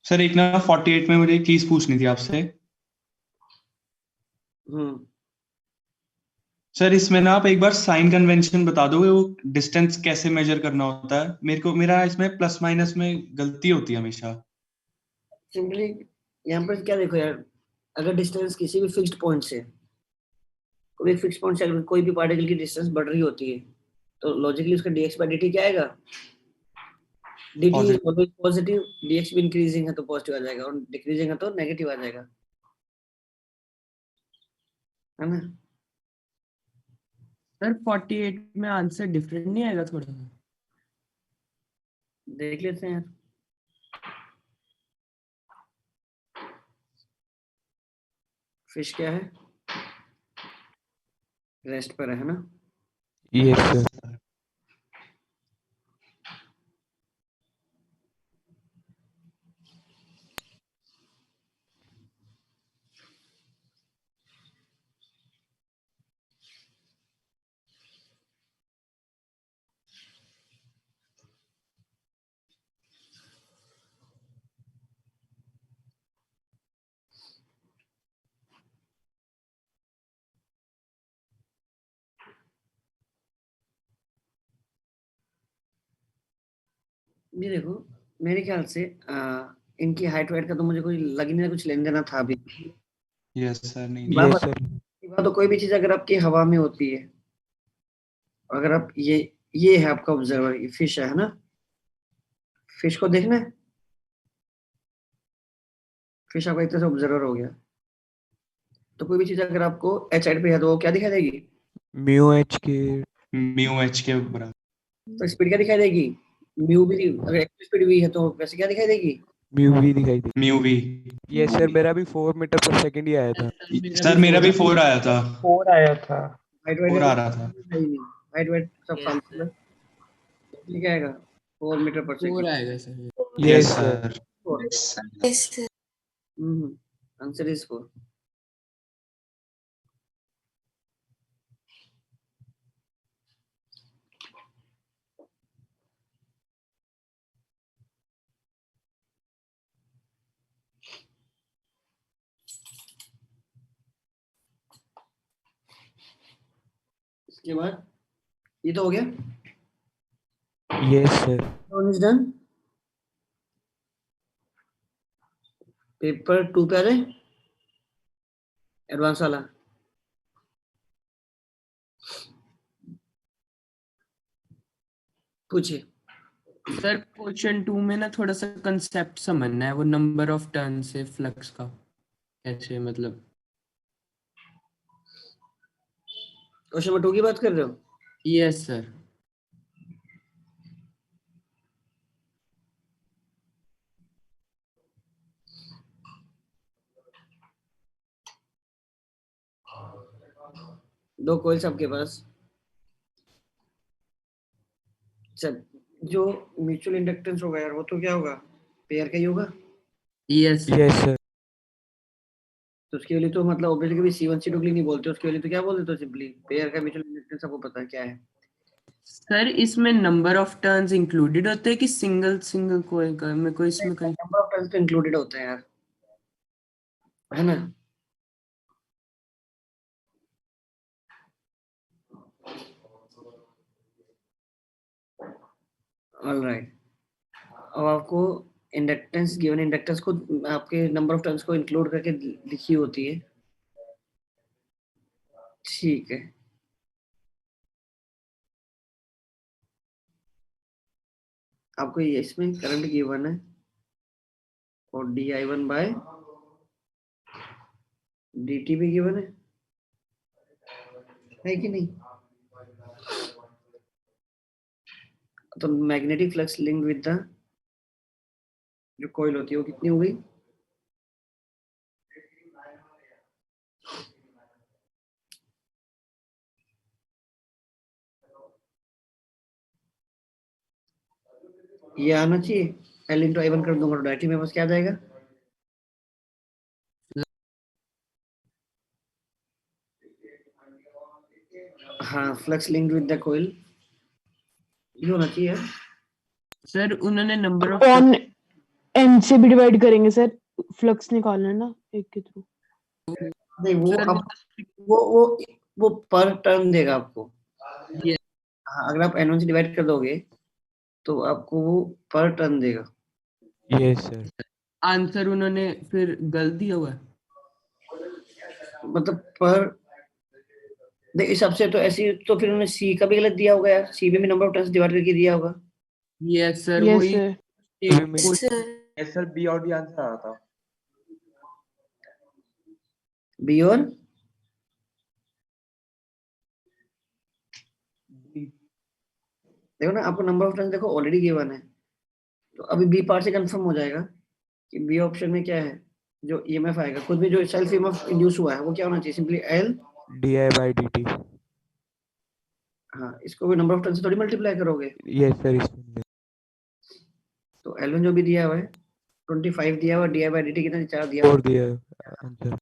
सर एक ना 48 में मुझे एक चीज पूछनी थी आपसे। सर इसमें ना आप एक बार साइन कन्वेंशन बता दोगे, वो डिस्टेंस कैसे मेजर करना होता है? मेरा इसमें प्लस माइनस में गलती होती है हमेशा। सिंपली यहाँ पर क्या देखो यार, अगर डिस्टेंस किसी भी फिक्स्ड पॉइंट से, कोई फिक्स पॉइंट से अगर कोई भी पार्टिकल की डिस्टेंस बढ़ रही होती है, तो लॉजिकली उसका dx/dt क्या आएगा, dt is always positive, dx भी इंक्रीजिंग है तो पॉजिटिव आ जाएगा, और डिक्रीजिंग है तो नेगेटिव आ जाएगा, है ना। सर 48 में आंसर डिफरेंट नहीं आएगा थोड़ा सा? देख लेते हैं यार, फिश क्या है, रेस्ट पर है ना। Yes sir. ये देखो, मेरे ख्याल से इनकी हाइट वाइट का तो मुझे कोई लग ही नहीं रहा कुछ लेन देना था अभी। Yes sir. नहीं यस सर। तो कोई भी चीज अगर आपकी हवा में होती है, अगर आप ये है आपका ऑब्जर्वर, ये फिश है ना, फिश को देखना है, फिश आपका एक तरह से ऑब्जर्वर हो गया, तो कोई भी चीज अगर आपको एच साइड पे है तो वो क्या दिखाई देगी, म्यू एच के म्यू एच के बराबर। तो स्पीड क्या दिखाई देगी, म्यू भी, अगर एक्टिव स्पीड भी है तो वैसे क्या दिखाई देगी, म्यू वी दिखाई दी। Mu V. यस सर, मेरा भी 4 मीटर पर सेकंड ही आया था। सर मेरा भी 4 आया था। 4 आया था। हाइट वाइट 4 का आ रहा था। नहीं, हाइट वाइट सब फालतू है, ठीक आएगा 4 मीटर पर 4 सेकंड। आएगा sir. Yes yes sir. Sir. Yes sir. Answer is 4। इसके बाद ये तो हो गया, yes sir. One is done. Paper 2 पे आ जाए, एडवांस वाला। पूछिए। सर क्वेश्चन 2 में ना थोड़ा सा कंसेप्ट समझना है, वो नंबर ऑफ टर्न से फ्लक्स का कैसे, मतलब क्वेश्चन नंबर 2 की बात कर रहे हो? Yes sir. दो कॉइल्स आपके पास, सब जो म्यूचुअल इंडक्टेंस होगा यार वो तो क्या होगा, पेयर का ही होगा, यस यस सर। तो उसके लिए तो मतलब ऑब्वियसली कभी C1 C2 के लिए नहीं बोलते, उसके लिए तो क्या बोल देते हो, सिंपली पेयर का म्यूचुअल इंडक्टेंस आपको पता है क्या है। सर इसमें नंबर ऑफ टर्न्स इंक्लूडेड होते हैं कि सिंगल सिंगल कोई में कोई इसमें कहीं नंबर ऑफ टर्न्स तो इंक्लूडेड होते हैं यार, है ना। ऑलराइट, अब आपको इंडक्टेंस गिवन इंडक्टेंस को आपके नंबर ऑफ टर्न्स को इंक्लूड करके लिखी होती है, ठीक है। आपको ये इसमें करंट गिवन है और di1 बाय dt भी गिवन है कि नहीं? तो magnetic flux linked with the जो कॉइल होती है वो कितनी हो गई? ये आना चाहिए, L इंटू I1 कर दूंगा तो डायरेक्टली मेरे पास क्या आ जाएगा? हाँ, flux linked with the coil ये होना चाहिए। सर उन्होंने नंबर ऑफ ऑन एन से भी डिवाइड करेंगे सर, फ्लक्स निकालना है ना एक के थ्रू। नहीं, वो सर अब वो पर टर्न देगा आपको। ये हाँ, अगर आप N1 से डिवाइड कर दोगे तो आपको वो पर टर्न देगा। Yes sir. आंसर उन्होंने फिर गलत दिया हुआ है। मतलब पर देख इस हिसाब से तो ऐसी तो फिर उन्होंने सी का भी गलत दिया होगा यार, सी में भी नंबर ऑफ टर्न्स डिवाइड करके दिया होगा। यस सर, यस वही सर, एक सर यस सर, बी और डी आंसर आ रहा था। बी और देखो ना, आपको नंबर ऑफ टर्न्स देखो ऑलरेडी गिवन है, तो अभी बी पार्ट से कंफर्म हो जाएगा कि बी ऑप्शन में क्या है, जो ईएमएफ आएगा खुद भी जो सेल्फ ईएमएफ इंड्यूस हुआ है वो क्या होना चाहिए, सिंपली एल di/dt। हाँ, इसको भी नंबर ऑफ टर्न से थोड़ी मल्टीप्लाई करोगे। यस सर इसमें तो L1 जो भी दिया हुआ है 25 दिया हुआ, di/dt कितना 4 दिया हुआ, 4 दिया आंसर।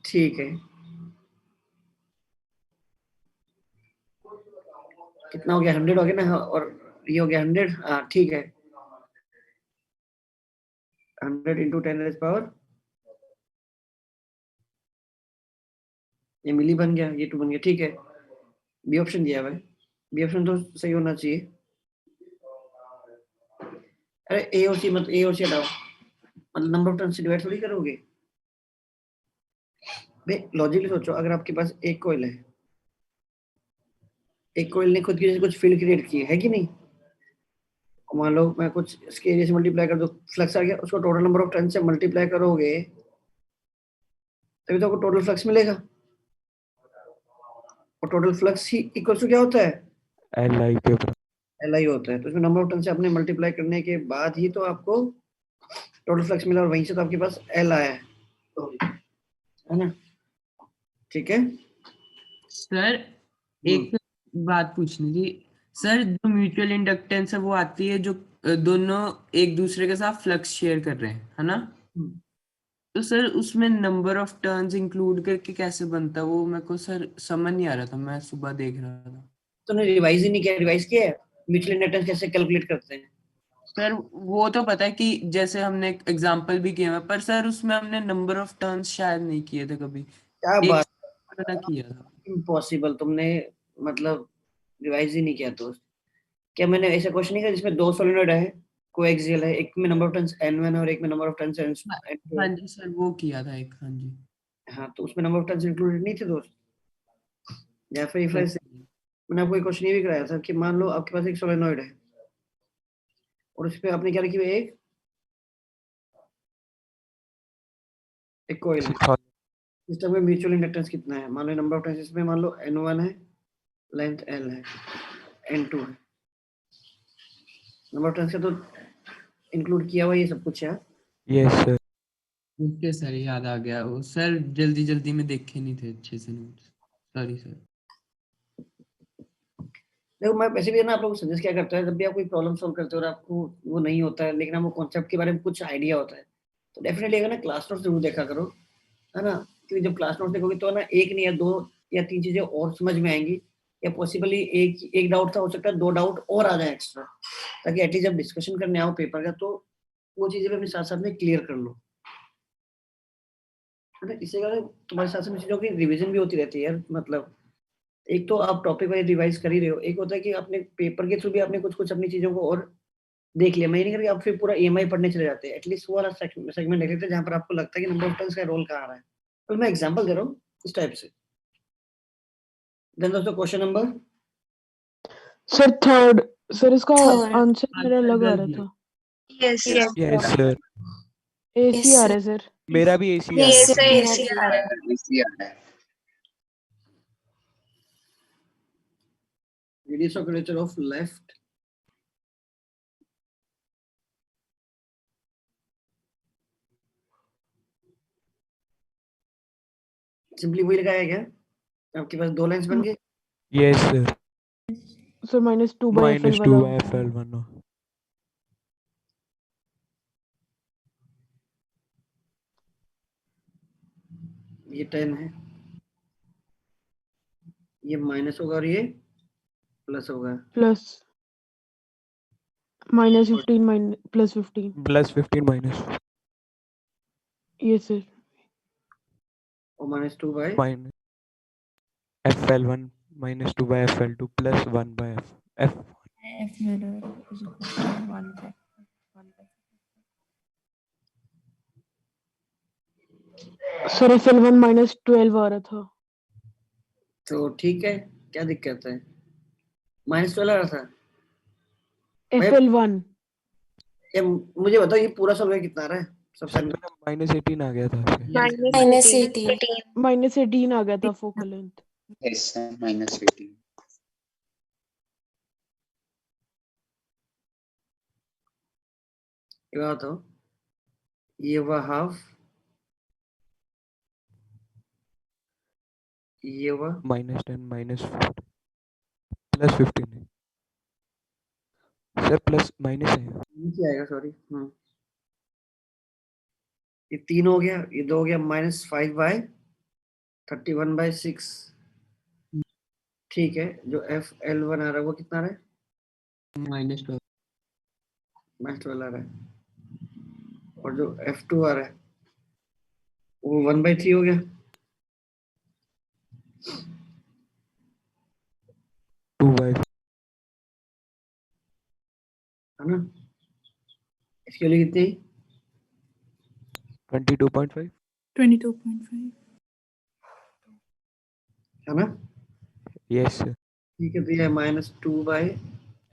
ठीक है। कितना हो गया 100 हो गया ना, और ये हो गया 100, हाँ ठीक है। 100 इंटू 10⁻⁴ ये मिली बन गया, ये 2 बन गया, ठीक है। बी ऑप्शन दिया हुआ है, बी ऑप्शन तो सही होना चाहिए। अरे ए और सी मत, ए और सी हटाओ, मतलब नंबर ऑफ टर्न से डिवाइड थोड़ी करोगे भाई। लॉजिकली सोचो, अगर आपके पास एक कॉइल है, एक कॉइल ने खुद की कुछ फील्ड क्रिएट की है कि नहीं, मान लो मैं कुछ इसके एरिया से मल्टीप्लाई कर दो, फ्लक्स आ गया, उसको टोटल नंबर ऑफ टर्न से मल्टीप्लाई करोगे तभी तो आपको टोटल फ्लक्स मिलेगा, और टोटल फ्लक्स ही इक्वल टू क्या होता है, li के ऊपर। LI होता है। तो इसमें नंबर ऑफ टर्न से आपने मल्टीप्लाई करने के बाद ही तो आपको टोटल फ्लक्स मिला, और वहीं से तो आपके पास L आया है ना, ठीक है। सर एक बात पूछनी थी सर, जो म्यूचुअल इंडक्टेंस है वो आती है जो दोनों एक दूसरे के साथ फ्लक्स शेयर कर रहे हैं, है ना? तो सर उसमें नंबर ऑफ टर्न्स इंक्लूड करके कैसे बनता है वो, मेरे को सर समझ नहीं आ रहा था, मैं सुबह देख रहा था। तूने रिवाइज ही नहीं किया, रिवाइज किया है म्यूचुअल इंडक्टेंस कैसे कैलकुलेट करते हैं? सर वो तो पता है कि जैसे हमने एग्जांपल भी किया है, पर सर उसमें हमने नंबर ऑफ टर्न्स शायद नहीं किए थे कभी, क्या एक बात, ना किया था। इम्पॉसिबल, तुमने मतलब रिवाइज ही नहीं किया दोस्त। क्या मैंने ऐसा क्वेश्चन नहीं किया जिसमें 2 सोलेनॉइड है, कोएक्सियल है, एक में नंबर ऑफ टर्न्स N1 और एक में नंबर ऑफ टर्न्स N2 हाँ है। जी सर, वो किया था एक, हाँ जी। हाँ, तो उसमें नंबर ऑफ टर्न्स इंक्लूडेड नहीं थे दोस्त। या फिर सर, मैंने आपको एक क्वेश्चन ये भी कराया था कि मान लो आपके पास एक सोलेनॉइड है और उस पे आपने क्या रखी हुई है, एक कॉइल है, सिस्टम में म्यूचुअल इंडक्टेंस कितना है, मान लो नंबर ऑफ टर्न्स इसमें मान लो N1 है, लेंथ L है, N2 है, नंबर ऑफ टर्न्स का तो इंक्लूड किया हुआ ये सब कुछ है। Yes sir. ओके सर, याद आ गया वो सर, जल्दी जल्दी में देखे नहीं थे अच्छे से नोट्स, सॉरी सर। देखो मैं वैसे भी ना आप लोगों को सजेस्ट क्या करता है, जब भी आप कोई प्रॉब्लम सॉल्व करते हो और आपको वो नहीं होता है लेकिन आपको कॉन्सेप्ट के बारे में कुछ आइडिया होता है, तो डेफिनेटली अगर ना क्लास नोट्स जरूर देखा करो, है ना। क्योंकि जब क्लास नोट्स देखोगे तो ना एक नहीं या 2 या 3 चीजें और समझ में आएंगी, या पॉसिबली एक डाउट था, हो सकता है 2 डाउट और आ जाए एक्स्ट्रा, ताकि एटलीस्ट जब डिस्कशन करने आओ पेपर का तो वो चीजें भी अपने साथ साथ में क्लियर कर लो, है ना। इससे क्या है, तुम्हारे साथ साथ चीजों की रिविजन भी होती रहती है यार, मतलब एक तो आप टॉपिक वाइज रिवाइज कर ही रहे हो, एक होता है कि अपने पेपर के थ्रू भी आपने कुछ कुछ अपनी चीजों को और देख लिया। मैं ये नहीं करके आप फिर पूरा ईएमआई पढ़ने चले जाते हैं। एटलीस्ट वो वाला सेगमेंट देख लेते हैं जहां पर आपको लगता है कि नंबर ऑफ टर्न्स का रोल कहाँ आ रहा है। तो मैं एग्जांपल दे रहा हूँ इस टाइप से। देन दोस्तों question number sir third, sir इसका Third. आंसर मेरा लग आ रहा था। Yes, यस सर, एसी आ रहा है सर। मेरा भी एसी आ Yes, रहा है। sir, मेरा भी। radius of curvature of left simply वही लगाया गया। आपके पास दो लाइंस बन गए। Yes sir, sir -2 by FL -2 वाला। FL1। ये 10 है, ये माइनस होगा और ये प्लस होगा। प्लस -15 +15। +15 माइनस ये सर और -2 bye minus FL1 -2 by FL2 + 1 by F। F mirror is equal to 1 by 1 by sir FL1 -12 आ रहा था। तो ठीक है, क्या दिक्कत है? -12 आ रहा था। FL1 ये मुझे बताओ ये पूरा सॉल्व कितना आ रहा है सबसे सर मेरा -18 आ गया था इससे। -18. -18 आ गया था फोकल लेंथ। ये बात हो, ये हुआ हाफ, ये हुआ -10 -15 सर, प्लस माइनस है। नीचे आएगा, सॉरी। ये 3 हो गया, ये 2 हो गया, -5 बाय 31/6। ठीक है, जो FL1 आ रहा है वो कितना आ रहा है? -12। -12 आ रहा है। और जो F2 आ रहा है वो 1/3 हो गया। 2/, है ना? इसके लिए कितनी? 22.5। 22.5. है ना? Yes sir. ठीक है, तो ये -2 बाय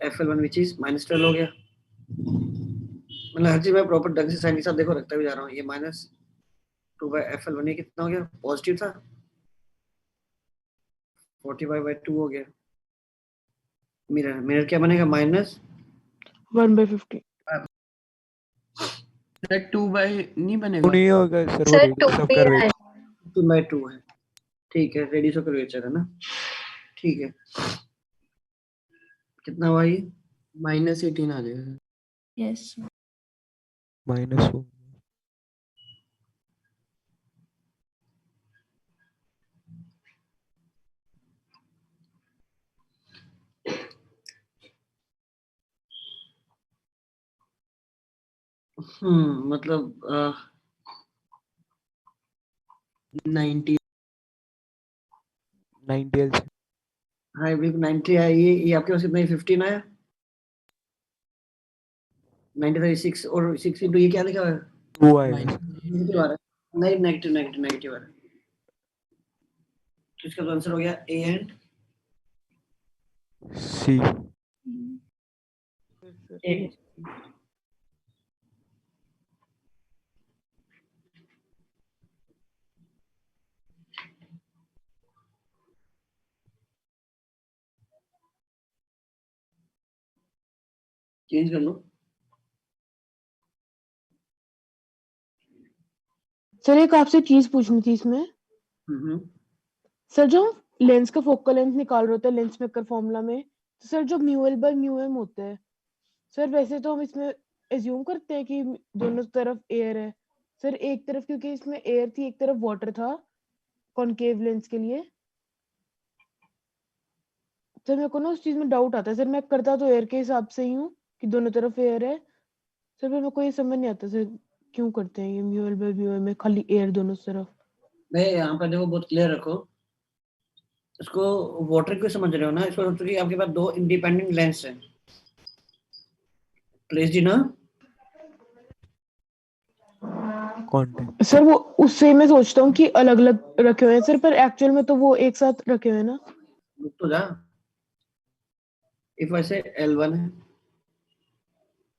FL1 विच इज -12 हो गया। मतलब हर चीज मैं प्रॉपर ढंग से साइन के साथ देखो रखता भी जा रहा हूँ। ये -2 बाय FL1 ये कितना हो गया? पॉजिटिव था, 45/2 हो गया। मिरर क्या बनेगा?1/50। सर 2 बाय नहीं बनेगा। नहीं होगा सर, वो रेडियस ऑफ कर्वेचर। 2/2 है। ठीक है, रेडियस ऑफ कर्वेचर है ना? ठीक है, कितना हुआ ये? -18 आ जाएगा। Yes. माइनस हो। मतलब 90। 90 L से। हाँ, बिल्कुल 90 आया। ये आपके पास कितना? 15 आया, 96 और 6 इंटू ये क्या लिखा हुआ है? 2 आएगा। नेगेटिव आ रहा है। नहीं, नेगेटिव आ रहा है। तो इसका तो आंसर हो गया A and C। A। Change कर लो। सर एक आपसे चीज पूछनी थी इसमें। सर जो लेंस का फोकल लेंथ निकाल रहे होते हैं लेंस मेकर फॉर्मूला में, तो सर जो μL/μm होता है, सर वैसे तो हम इसमें एज्यूम करते हैं कि दोनों तरफ एयर है। सर एक तरफ क्योंकि इसमें एयर थी, एक तरफ वाटर था कॉनकेव लेंस के लिए। सर मेरे को ना उस चीज में डाउट आता है। सर मैं करता तो एयर के हिसाब से ही हूँ कि दोनों तरफ एयर है। सर मेरे को ये समझ नहीं आता सर क्यों करते हैं ये μL/μm में खाली एयर दोनों तरफ। मैं यहाँ पर देखो बहुत क्लियर रखो। इसको वाटर क्यों समझ रहे हो ना, इसको सोचो कि आपके पास दो इंडिपेंडेंट लेंस है प्लेस्ड इन कॉन्टेक्ट। सर वो उससे मैं सोचता हूँ कि अलग अलग रखे हुए हैं सर, पर एक्चुअल में तो वो एक साथ रखे हुए हैं ना। रुक तो जा। इफ ऐसे L1 है,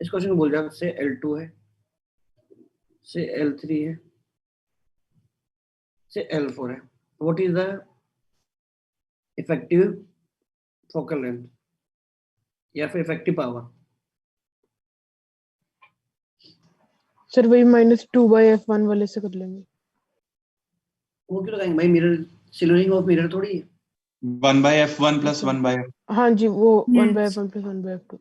इस क्वेश्चन को बोल जाओ से L2 है, से L3 है, से L4 है। What is the effective focal length या फिर इफेक्टिव पावर? सर वही -2/f1 वाले से कर लेंगे। वो क्यों लगाएंगे भाई, मिरर सिलरिंग ऑफ मिरर थोड़ी है। 1/f1 + अच्छा 1/f। हाँ जी, वो Yes. 1/f1 + 1/f2।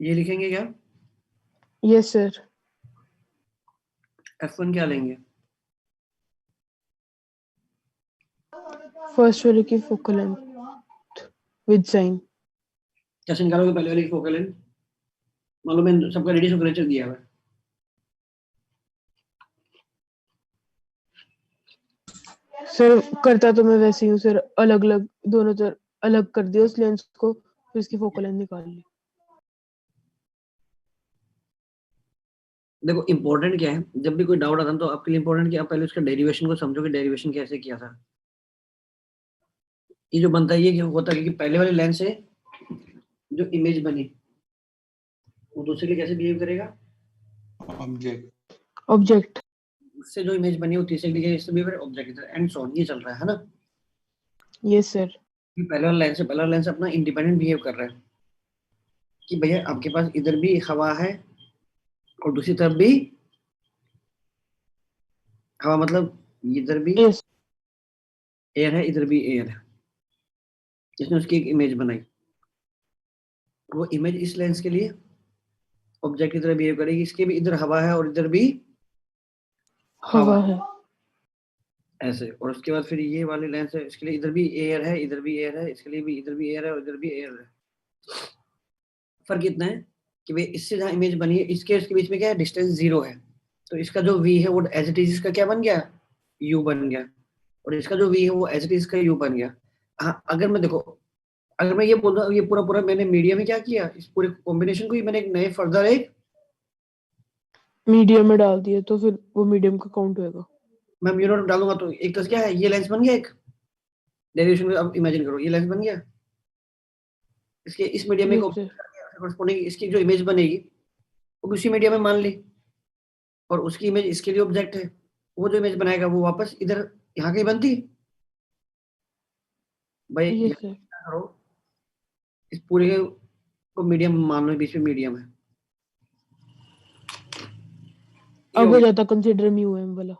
ये लिखेंगे क्या? Yes sir. F1 क्या लेंगे? फर्स्ट वाले की फोकल लेंथ विद साइन। कैसे निकालोगे पहले वाली फोकल लेंथ? मालूम है सबका रेडियस ऑफ कर्वेचर दिया हुआ है। सर करता तो मैं वैसे ही हूँ सर, अलग अलग दोनों तरफ अलग कर दिया उस लेंस को, फिर इसकी फोकल लेंथ निकाल ली। देखो इंपॉर्टेंट क्या है, जब भी कोई डाउट आता है तो आपके लिए इंपॉर्टेंट क्या, आप पहले उसका डेरिवेशन को समझो कि डेरिवेशन कैसे किया था। ये जो बनता है ये क्यों होता है, क्योंकि पहले वाले लेंस से जो इमेज बनी वो दूसरे के लिए कैसे बिहेव करेगा, ऑब्जेक्ट। उससे जो इमेज बनी वो तीसरे के लिए कैसे बिहेव करेगा, ऑब्जेक्ट एंड सो ऑन। ये चल रहा है ना। Yes sir. कि पहला लेंस अपना इंडिपेंडेंट बिहेव कर रहा है कि भैया आपके पास इधर भी हवा है और दूसरी तरफ भी हवा, मतलब इधर भी यस। एयर है, इधर भी एयर है। जिसने उसकी एक इमेज बनाई, वो इमेज इस लेंस के लिए ऑब्जेक्ट की तरह बिहेव करेगी। इसके भी इधर हवा है और इधर भी हवा हवा है, है। ऐसे। और उसके बाद फिर ये वाले लेंस है, इसके लिए इधर भी एयर है, इधर भी एयर है, इसके लिए भी इधर भी एयर है और इधर भी एयर है। फर्क इतना है कि भाई इससे जहाँ इमेज बनी है इसके इसके बीच में क्या है, डिस्टेंस 0 है। तो इसका जो v है वो एज इट इज इसका क्या बन गया, u बन गया। और इसका जो v है वो एज इट इज का u बन गया। हाँ अगर मैं देखो, अगर मैं ये बोल रहा हूँ ये पूरा पूरा मैंने मीडिया में क्या किया, इस पूरे कॉम्बिनेशन को ही मैंने एक नए फर्दर एक मीडियम में डाल दिया तो फिर वो मीडियम का काउंट होएगा। मैं म्यूनोट डालूंगा तो एक तो क्या है, ये लेंस बन गया एक डेरिवेशन। अब इमेजिन करो ये लेंस बन गया, इसके इस मीडियम में यस सर। corresponding इसकी जो इमेज बनेगी वो उसी मीडियम में मान ली, और उसकी इमेज इसके लिए ऑब्जेक्ट है। वो जो इमेज बनाएगा वो वापस इधर यहाँ की बनती भाई। यस यहाँ सर। क्या करो, इस पूरे को मीडियम मान लो, बीच में मीडियम है। ये अब हो हो गया। जाता कंसीडर म्यू एम वाला।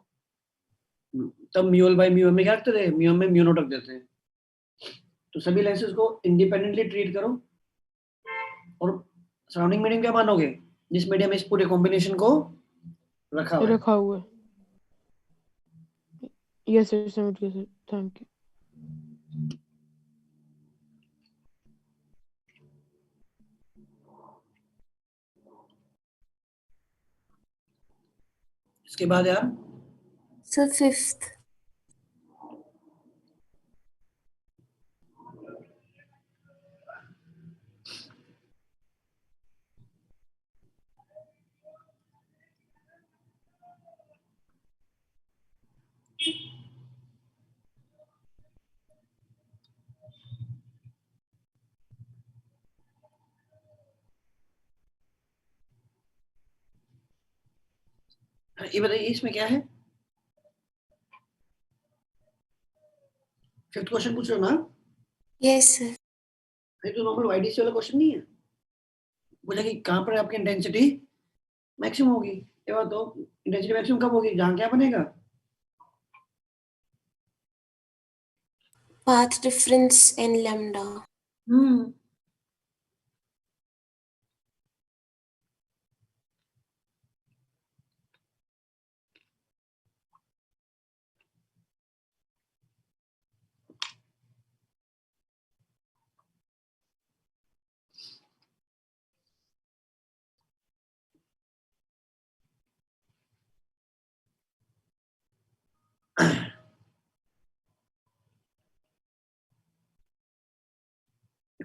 तब म्यूएल बाय म्यूएम में क्या रखते थे, म्यूएम में म्यू नॉट रख देते हैं। तो सभी लेंसेज को इंडिपेंडेंटली ट्रीट करो और सराउंडिंग मीडियम क्या मानोगे, जिस मीडियम में इस पूरे कॉम्बिनेशन को रखा हुआ है। रखा हुआ है। यस सर, समझ गया सर, थैंक यू। इसके बाद यार सर फिफ्थ। ये बताइए इसमें क्या है, फिफ्थ क्वेश्चन पूछ रहे हो ना? Yes sir. ये तो नॉर्मल वाईडीसी वाला क्वेश्चन नहीं है। बोला कि कहाँ पर आपकी इंटेंसिटी मैक्सिमम होगी, ये बात तो इंटेंसिटी मैक्सिमम कब होगी, जहाँ क्या बनेगा, path difference in lambda. Hmm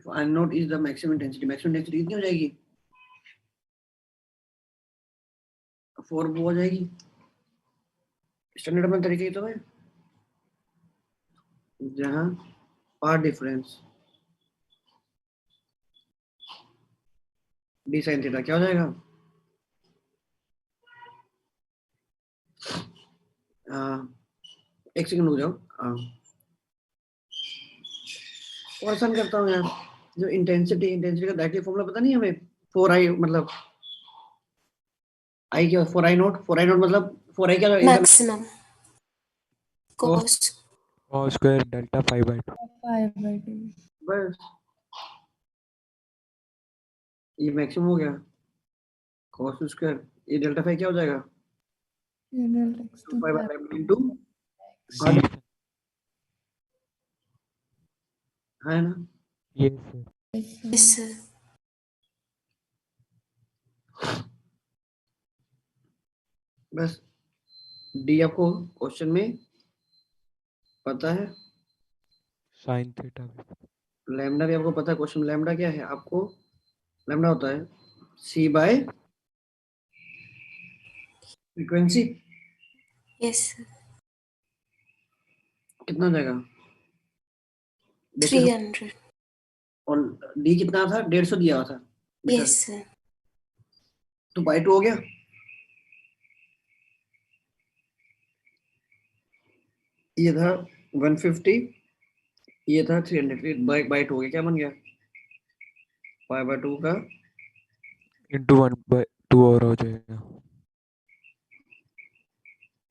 if I naught is the maximum intensity कितनी हो जाएगी? 4 वो हो जाएगी। स्टैंडर्ड में तरीके तो है जहाँ path difference d sin theta क्या हो जाएगा? एक सेकंड रुक जाओ। और आसान करता हूँ यार, जो इंटेंसिटी का डायरेक्टली फॉर्मूला पता नहीं हमें, 4i मतलब i क्या 4i नॉट मतलब 4i क्या maximum cos cos square delta 5/2 5/2 बस ये मैक्सिमम हो गया cos स्क्वायर, ये डेल्टा 5 क्या हो जाएगा? ये delta x to 5/5 into c है ना? yes sir yes sir बस डी आपको क्वेश्चन में पता है, sin theta लैम्डा भी आपको पता है। क्वेश्चन लैम्डा क्या है आपको? लैम्डा होता है c bye frequency. yes sir कितना हो जाएगा? 300 और डी कितना था? 150 दिया हुआ था मीटर, yes sir तो बाय 2 हो गया। ये था 150, ये था 300, बाय 2 हो गया। क्या बन गया? 5/2 का into 1/2 और हो जाएगा।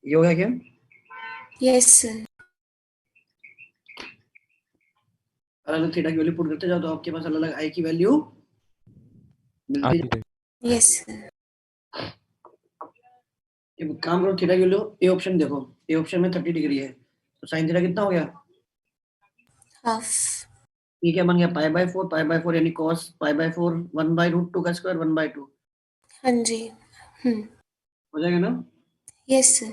ये हो गया क्या? yes sir अलग अलग थीटा की वैल्यू पुट करते जाओ तो आपके पास अलग अलग आई की वैल्यू मिलती आती है। रहेगी। yes sir एक काम करो, थीटा की वैल्यू ए ऑप्शन देखो, ए ऑप्शन में 30 डिग्री है तो साइन थीटा कितना हो गया? half ये क्या बन गया? पाई बाय 4 यानी cos पाई/4 1/√2 का स्क्वायर 1/2 हाँ जी हो जाएगा ना? yes sir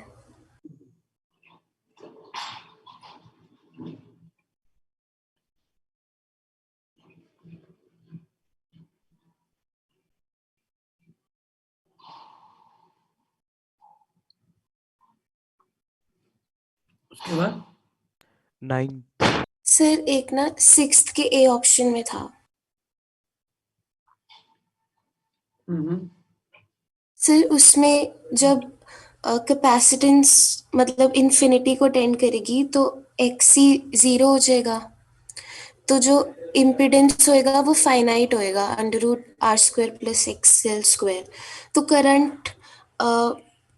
उसके बाद 9th सर एक ना 6th के ए ऑप्शन में था सर, उसमें जब कैपेसिटेंस मतलब इन्फिनिटी को टेंड करेगी तो एक्सी 0 हो जाएगा, तो जो इम्पिडेंस होएगा वो फाइनाइट होएगा √r² + xl²। तो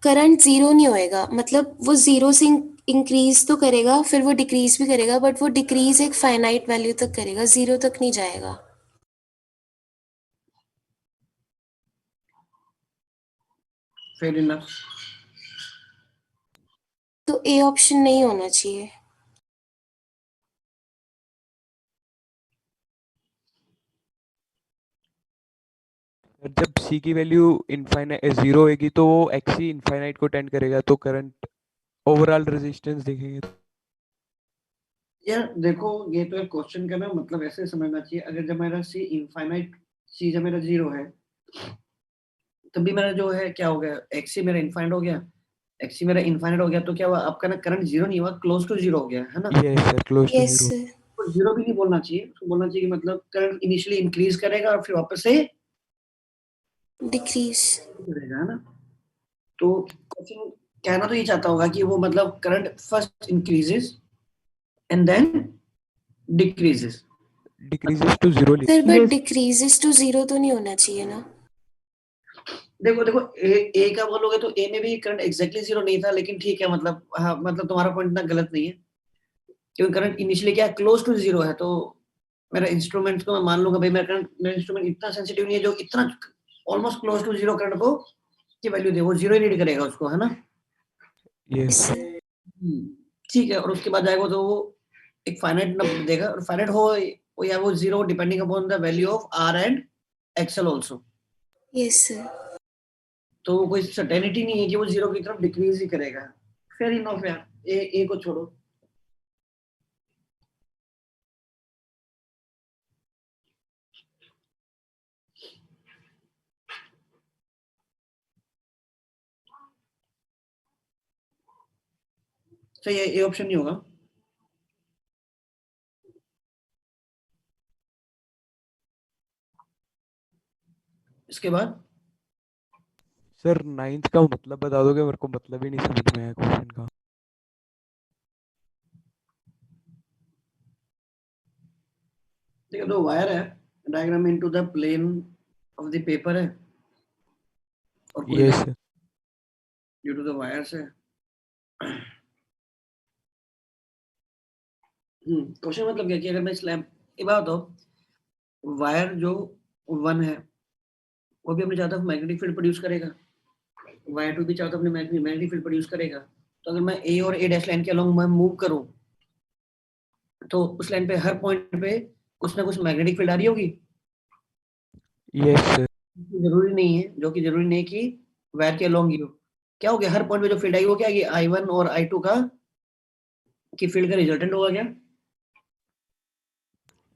करंट 0 नहीं होएगा, मतलब वो 0 से इंक्रीज तो करेगा, फिर वो डिक्रीज भी करेगा, बट वो डिक्रीज एक फाइनाइट वैल्यू तक करेगा, 0 तक नहीं जाएगा। Fair enough. तो ए ऑप्शन नहीं होना चाहिए। जब c की वैल्यू इनफाइनाइट 0 होगी तो वो xc इनफाइनाइट को टेंड करेगा, तो करंट ओवरऑल रेजिस्टेंस देखेंगे। यार देखो, ये तो एक क्वेश्चन का ना मतलब ऐसे समझना चाहिए, अगर जब मेरा c इनफाइनाइट, c जब मेरा 0 है तब भी मेरा जो है क्या हो गया, xc मेरा इनफाइनाइट हो गया, xc मेरा इनफाइनाइट हो गया, तो क्या हुआ आपका ना करंट 0 नहीं हुआ, क्लोज टू 0 हो गया है ना? Yes sir, close to yes 0। Sir. तो 0 भी नहीं बोलना चाहिए, उसको बोलना चाहिए कि मतलब करंट इनिशियली इंक्रीज करेगा और फिर वापस से डिक्रीज करेगा, है ना? तो क्वेश्चन कहना तो ये चाहता होगा कि वो मतलब current first increases and then decreases to 0 sir, but decreases to 0 तो नहीं होना चाहिए ना? देखो ए का बोलोगे तो ए में भी करंट एग्जैक्टली 0 नहीं था, लेकिन ठीक है, मतलब हाँ, मतलब तुम्हारा पॉइंट इतना गलत नहीं है, क्योंकि करंट इनिशियली क्या क्लोज टू 0 है, तो मेरा इंस्ट्रूमेंट को मैं मान लूंगा भाई मेरा इंस्ट्रूमेंट इतना सेंसिटिव नहीं है जो इतना ऑलमोस्ट क्लोज टू 0 करंट को की वैल्यू दे, वो 0 ही रीड करेगा उसको, है ना? यस ठीक है, और उसके बाद जाएगा तो वो एक फाइनाइट नंबर देगा, और फाइनाइट हो या वो 0 depending upon the value of R and XL also. Yes sir. तो कोई सर्टेनिटी नहीं है कि वो 0 की तरफ डिक्रीज ही करेगा। फेयर इनफ यार, ए को छोड़ो। सही है, ये ऑप्शन नहीं होगा। इसके बाद सर 9th का मतलब बता दोगे, मेरे को मतलब ही नहीं समझ में आया क्वेश्चन का। देखो, दो वायर है, diagram into the plane of the paper है, और कोई yes sir. Due to the wires है। क्वेश्चन मतलब क्या कि अगर मैं स्लैब, ये बात हो, वायर जो 1 है वो भी अपनी चाहता है मैग्नेटिक फील्ड प्रोड्यूस करेगा, वायर 2 भी चाहता है अपने मैग्नेटिक फील्ड प्रोड्यूस करेगा। तो अगर मैं ए और ए डैश लाइन के अलोंग मैं मूव करूं तो उस लाइन पे हर पॉइंट पे कुछ ना कुछ मैग्नेटिक फील्ड आ रही होगी। Yes sir. जरूरी नहीं है, जो कि जरूरी नहीं है कि वायर के अलोंग ही हो। क्या हो गया, हर पॉइंट पे जो फील्ड आई वो क्या है, I1 और I2 का की फील्ड का रिजल्टेंट होगा क्या?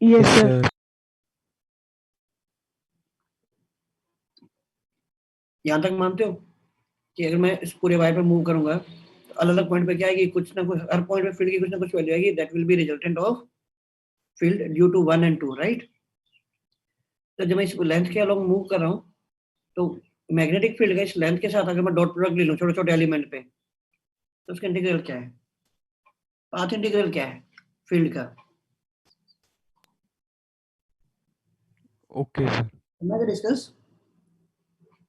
Yes sir. सर। यहाँ तक मानते हो कि अगर मैं इस पूरे वायर पे मूव करूंगा तो अलग अलग पॉइंट पे क्या आएगी, कुछ ना कुछ, हर पॉइंट पे फील्ड की कुछ ना कुछ वैल्यू आएगी, that will be resultant of field due to 1 and 2, right? तो जब मैं इस लेंथ के अलोंग मूव कर रहा हूँ तो मैग्नेटिक फील्ड का इस लेंथ के साथ अगर मैं डॉट प्रोडक्ट ले लूँ छोटे छोटे एलिमेंट पे, तो उसका इंटीग्रल क्या है, पाथ इंटीग्रल क्या है फील्ड का? Okay sir. करना क्या डिस्कस?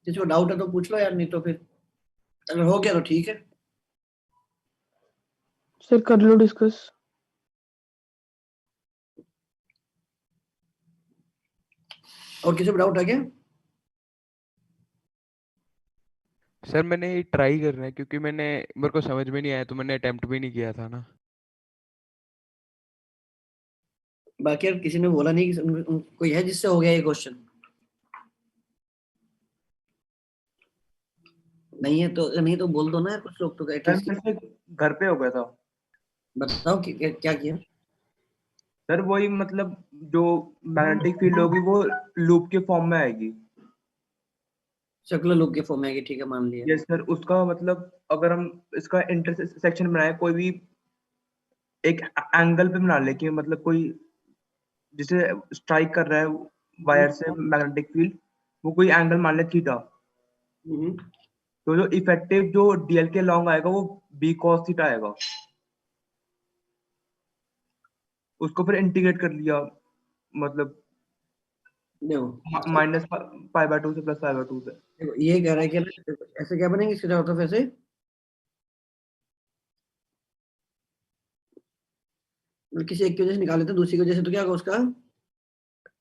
किसी को डाउट है तो पूछ लो यार, नहीं तो फिर अगर हो गया तो ठीक है। सर कर लो डिस्कस। और किसी को डाउट है क्या? सर मैंने ये ट्राई करना है क्योंकि मेरे को समझ में नहीं आया तो मैंने अटेम्प्ट भी नहीं किया था ना। बाकी यार किसी ने बोला नहीं कि कोई है जिससे हो गया ये क्वेश्चन? नहीं है तो, नहीं तो बोल दो ना यार, कुछ लोग तो सर एटलीस्ट मेरे से घर पे हो गया था। बताओ कि क्या किया। सर वही मतलब जो मैग्नेटिक फील्ड होगी वो लूप के फॉर्म में आएगी। सर्कुलर लूप के फॉर्म में आएगी, ठीक है, मान लिया। यस सर, उसका मतलब अगर हम इसका इंटरसेक्शन बनाए कोई भी एक एंगल पे बना ले कि मतलब कोई जिसे स्ट्राइक कर रहा है वायर से मैग्नेटिक फील्ड, वो कोई एंगल मान ले थीटा, हम्म, तो जो इफेक्टिव जो डीएल के लॉन्ग आएगा वो बी कॉस थीटा आएगा। उसको फिर इंटीग्रेट कर लिया, मतलब देखो माइनस पाई/2 से प्लस पाई/2 से। देखो ये कह रहा है कि ना, ऐसे क्या बनेंगे इसके चारों तरफ ऐसे, मतलब किसी एक की वजह से निकाल लेते हैं, दूसरी की वजह से तो क्या होगा उसका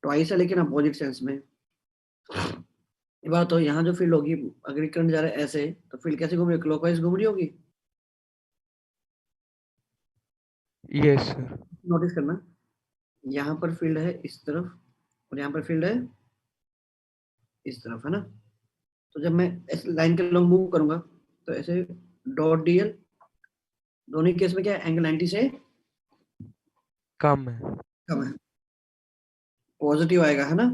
ट्वाइस है, लेकिन अपोजिट सेंस में। ये बात तो यहाँ जो फील्ड होगी, अगर करंट जा रहा है ऐसे तो फील्ड कैसे घूम रही है, क्लॉकवाइज घूम रही होगी। Yes sir. नोटिस करना, यहाँ पर फील्ड है इस तरफ और यहाँ पर फील्ड है इस तरफ, है ना? तो जब मैं इस लाइन के लॉन्ग मूव करूंगा तो ऐसे डॉट डीएल, दोनों केस में क्या है, एंगल 90 से कम है। कम है, पॉजिटिव आएगा, है ना?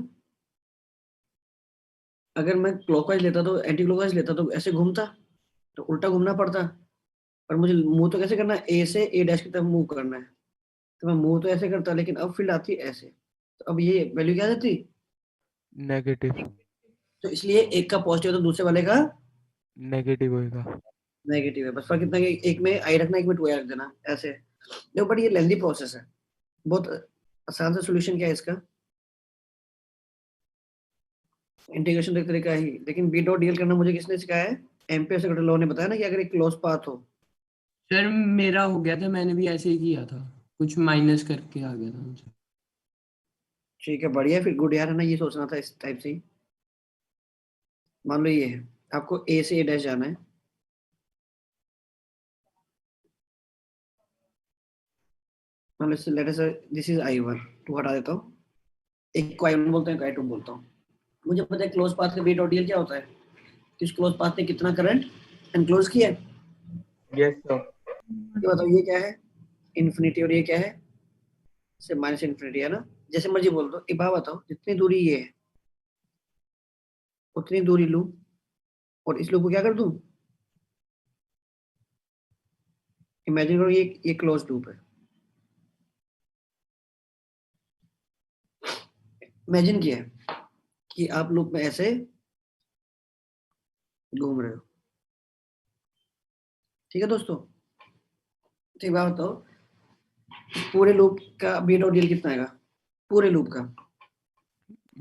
अगर मैं क्लॉकवाइज लेता तो एंटी क्लॉकवाइज लेता तो ऐसे घूमता, तो उल्टा घूमना पड़ता। पर मुझे मूव तो कैसे करना है, ए से ए डैश की तरफ मूव करना है, तो मैं मूव तो ऐसे करता, लेकिन अब फील्ड आती है ऐसे, तो अब ये वैल्यू क्या देती, नेगेटिव। तो इसलिए एक का पॉजिटिव तो दूसरे वाले का नेगेटिव होएगा। नेगेटिव है। बस फर्क इतना कि एक में आई रखना, एक में 2 आई रख देना ऐसे। देखो बट ये लेंदी प्रोसेस है, बहुत आसान सा सोल्यूशन क्या है इसका, इंटीग्रेशन एक तरीका ही, लेकिन बी डॉट डीएल करना मुझे किसने सिखाया है, एम्पियर सेकेंड लॉ ने बताया ना कि अगर एक क्लोज पाथ हो। सर मेरा हो गया था, मैंने भी ऐसे ही किया था, कुछ माइनस करके आ गया था मुझे। ठीक है, बढ़िया, फिर गुड यार, है ना? ये सोचना था इस टाइप से ही। मान लो ये है, आपको ए से ए डैश जाना है, मान लो let us this is I1, two हटा देता हूँ, एक को I1 बोलते हैं, एक I2 बोलता हूँ। मुझे पता है क्लोज पाथ का बी डॉट डीएल क्या होता है, कि उस क्लोज पाथ ने कितना करंट एनक्लोज किया है। Yes sir. ये बताओ ये क्या है, इन्फिनिटी, और ये क्या है, से माइनस इन्फिनिटी, है ना? जैसे मर्जी बोल दो। एक बात बताओ, जितनी दूरी ये है उतनी दूरी लूं और इस लूप को क्या कर दूं, इमेजिन करो ये क्लोज लूप है। इमेजिन किया कि आप लूप में ऐसे घूम रहे हो, ठीक है दोस्तों। ठीक बात बताओ, पूरे लूप का बी डॉट डीएल कितना आएगा? पूरे लूप का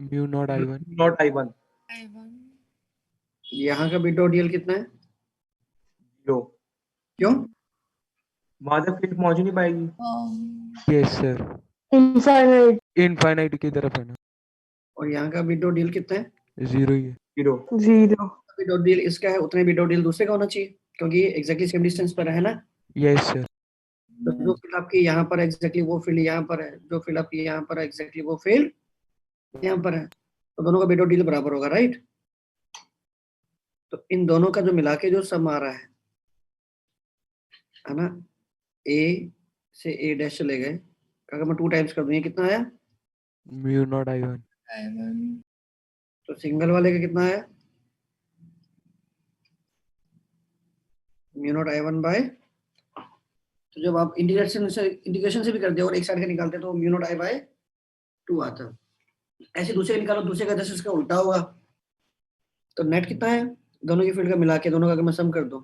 mu naught I1 not I1 यहाँ का बी डॉट डीएल कितना है? 0। क्यों? वहां तक फील्ड पहुंच ही नहीं पाएगी। यस सर, इनफाइनाइट इनफाइनाइट की तरफ है ना, और यहाँ का बी डॉट डीएल कितना है? 0 ही है। 0 0 बी डॉट डीएल इसका है, उतने बी डॉट डीएल दूसरे का होना चाहिए, क्योंकि ये एग्जैक्टली सेम डिस्टेंस पर है ना। यस सर, तो जो फील्ड आपकी यहाँ पर है एग्जैक्टली वो फील्ड यहाँ पर है, जो फील्ड आपकी यहाँ पर है एग्जैक्टली वो फील्ड यहाँ पर है, तो दोनों का बी डॉट डीएल बराबर होगा, राइट। तो इन दोनों का जो मिला के जो सम आ रहा है ना, ए से ए डैश चले गए, अगर मैं 2 टाइम्स कर दूं ये कितना आया? म्यू नॉट I1 तो सिंगल वाले का कितना आया? म्यू नॉट I1 बाय, तो जब आप इंटीग्रेशन से भी करते हो और एक साइड का निकालते हो तो म्यू नॉट I बाय 2 आता है। ऐसे दूसरे का निकालो, दूसरे का जैसे इसका उल्टा होगा, तो नेट कितना है दोनों की फील्ड का मिला के, दोनों का अगर मैं सम कर दूं,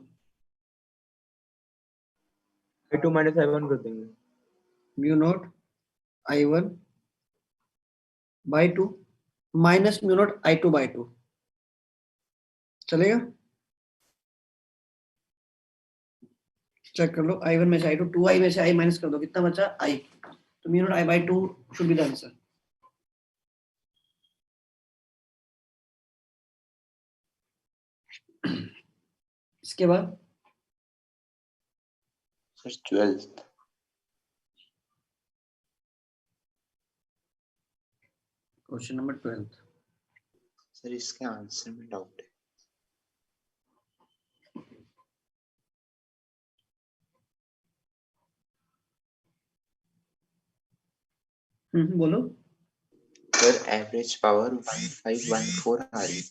I2 माइनस I1 कर देंगे। Mu naught I1 by 2 minus mu naught I2 by 2 चलेगा? चेक कर लो, I1 में से I2, 2i में से i माइनस कर दो, कितना बचा? I, तो mu naught I by 2 should be the answer. इसके बाद sir 12th question number 12। Sir इसके आंसर में डाउट है। बोलो। सर एवरेज पावर 1514 आ रही है,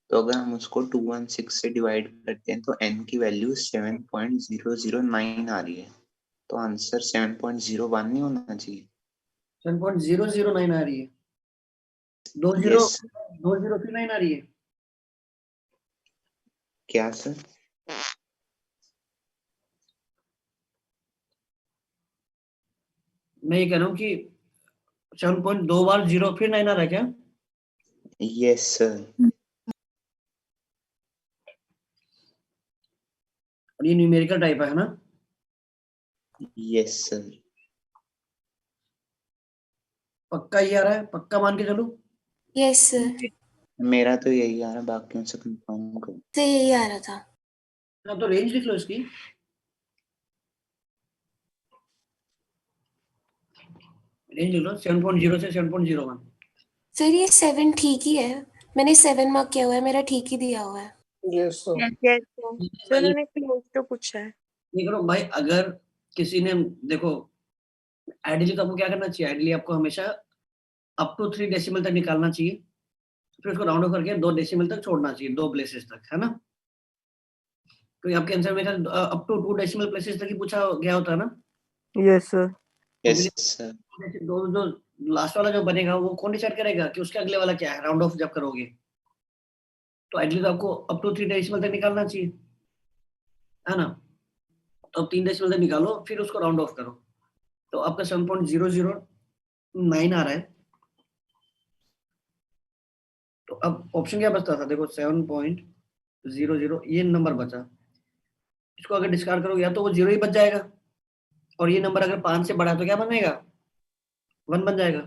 तो अगर हम उसको 216 से डिवाइड करते हैं तो n की वैल्यू 7.009 आ रही है, तो आंसर 7.01 नहीं होना चाहिए? 7.009 आ रही है, 20 यस 2029 आ रही है। क्या सर? मैं ये कह रहा हूँ कि 7.2 बार 0 फिर 9 आ रहा है क्या? Yes sir. और ये न्यूमेरिकल टाइप है ना? Yes sir. पक्का ये आ रहा है? पक्का मान के चलो। यस सर, मेरा तो यही आ रहा है, बाकियों से कंफर्म करो। तो यही आ रहा था। अब तो रेंज लिख लो इसकी, रेंज लिख लो 7.0 से 7.01। सर ये 7 ठीक ही है, मैंने 7 मार्क किया हुआ है, मेरा ठीक ही दिया हुआ है। यस सर, सर उन्होंने क्लोज तो पूछा है। ये करो भाई, अगर किसी ने देखो, आइडियली तो आपको क्या करना चाहिए, आइडियली आपको हमेशा अप टू 3 डेसिमल तक निकालना चाहिए, फिर उसको राउंड ऑफ करके 2 डेसिमल तक छोड़ना चाहिए, 2 प्लेसेस तक, है ना। तो आपके आंसर में अप टू 2 डेसिमल प्लेसेस तक ही पूछा गया होता है ना। Yes sir. Yes sir. दो जो लास्ट वाला जो बनेगा वो कौन डिसाइड करेगा कि उसके अगले वाला क्या है, राउंड ऑफ जब करोगे तो आइडियली तो आपको अप टू 3 डेसिमल तक निकालना चाहिए, है ना। तो अब 3 डेसिमल तक निकालो, फिर उसको राउंड ऑफ करो, तो आपका 7.009 आ रहा है। तो अब ऑप्शन क्या बचता था, देखो 7.00 ये नंबर बचा, इसको अगर डिस्कार्ड करोगे या तो वो 0 ही बच जाएगा, और ये नंबर अगर 5 से बड़ा है तो क्या बनेगा, 1 बन जाएगा।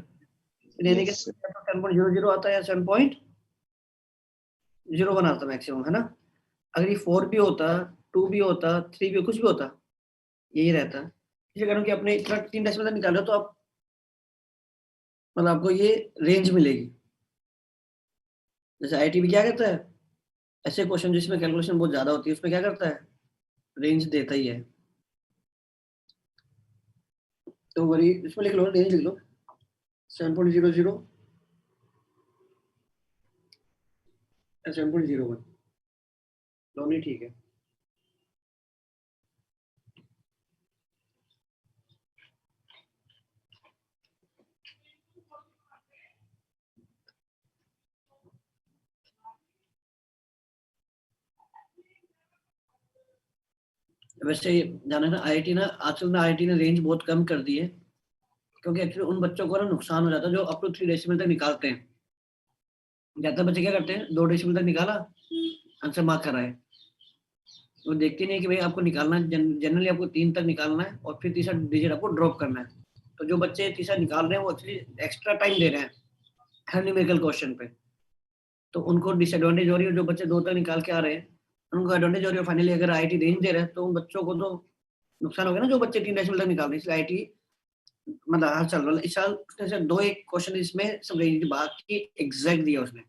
यानी कि 7.00 आता है या 7.01 आता मैक्सिमम, है ना। अगर ये 4 भी होता, 2 भी होता, 3 भी, कुछ भी होता, यही रहता। इसी कारण कि आपने इतना 3 डेसिमल निकालो तो आप मतलब आपको ये रेंज मिलेगी। जैसे आईआईटी भी क्या करता है, ऐसे क्वेश्चन जिसमें कैलकुलेशन बहुत ज्यादा होती है उसमें क्या करता है, रेंज देता ही है। तो वही इसमें लिख लो, रेंज लिख लो 7.00 7.01, दोनों ही ठीक है। वैसे जाना ना आईआईटी ना आजकल ना आईआईटी ने रेंज बहुत कम कर दी है, क्योंकि एक्चुअली उन बच्चों को ना नुकसान हो जाता है जो अप टू 3 डेसिमल तक निकालते हैं। ज्यादा बच्चे क्या करते हैं, 2 डेसिमल तक निकाला, आंसर मार्क कर रहा है। वो देखते नहीं कि भाई आपको निकालना है, जनरली आपको 3 तक निकालना है और फिर तीसरा डिजिट आपको ड्रॉप करना है। तो जो बच्चे तीसरा निकाल रहे हैं वो एक्चुअली एक्स्ट्रा टाइम दे रहे हैं हर न्यूमेरिकल क्वेश्चन पे, तो उनको डिसएडवांटेज हो रही है। जो बच्चे 2 तक निकाल के आ रहे हैं उनको एडवांटेज हो रही है। फाइनली अगर आईआईटी रेंज दे रहे हैं तो उन बच्चों को तो नुकसान हो गया ना, जो बच्चे 3 डेसिमल तक निकाल रहे हैं। इसलिए आईआईटी मतलब हर साल इस साल उसने से 2 एक क्वेश्चन इसमें सब रेंज की बात की एग्जैक्ट दिया, उसने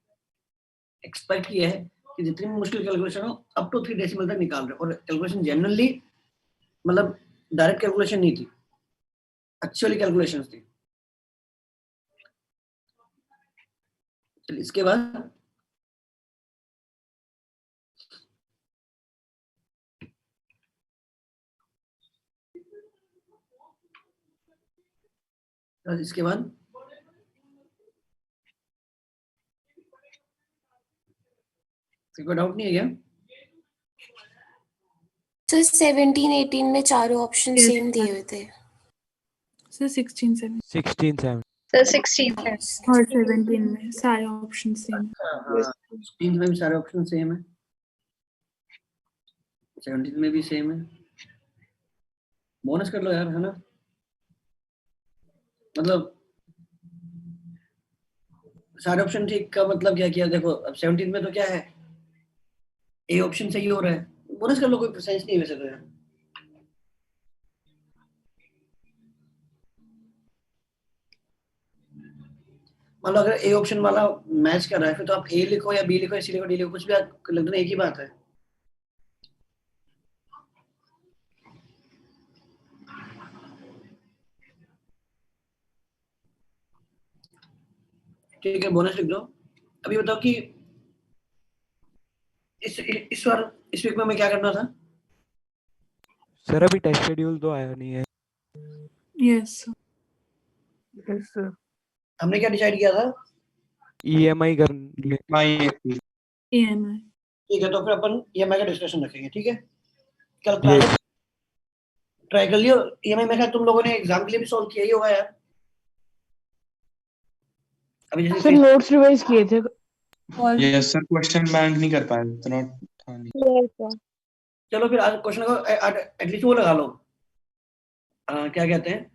एक्सपेक्ट किया है कि जितनी मुश्किल कैलकुलेशन हो अप टू 3 डेसिमल तक निकाल रहे हैं। और कैलकुलेशन जनरली मतलब डायरेक्ट कैलकुलेशन नहीं थी, एक्चुअली कैलकुलेशंस थी। चलिए इसके बाद इसके बाद कोई डाउट नहीं है क्या? सर 17-18 में चारों ऑप्शन सेम दिए हुए थे। सर 16-7 16-7 सर 16 और 17 में सारे ऑप्शन सेम। हाँ 16 में भी सारे ऑप्शन सेम है, 17 में भी सेम है। बोनस कर लो यार, है ना? मतलब सारे ऑप्शन ठीक का मतलब क्या किया? देखो अब 17 में तो क्या है, ए ऑप्शन सही हो रहा है, बोनस कर लो, कोई सेंस नहीं है वैसे तो यार। मान लो अगर ए ऑप्शन वाला मैच कर रहा है फिर तो आप ए लिखो या बी लिखो या सी लिखो डी लिखो, कुछ भी लगता है एक ही बात है। ठीक है बोनस लिख दो। अभी बताओ कि इस बार इस वीक में हमें क्या करना था? सर अभी टेस्ट शेड्यूल तो आया नहीं है। यस सर हमने क्या डिसाइड किया था? ईएमआई कर ईएमआई। ठीक है तो फिर अपन ईएमआई का डिस्कशन रखेंगे, ठीक है? कल Yes. क्लास ट्राई कर लियो। ईएमआई में तुम लोगों ने एग्जाम के लिए भी सॉल्व किया ही होगा यार। अभी जैसे सर नोट्स रिवाइज किए थे। यस सर, क्वेश्चन बैंक नहीं कर पाए इतना था नहीं। चलो फिर आज क्वेश्चन को एटलीस्ट वो लगा लो, क्या कहते हैं,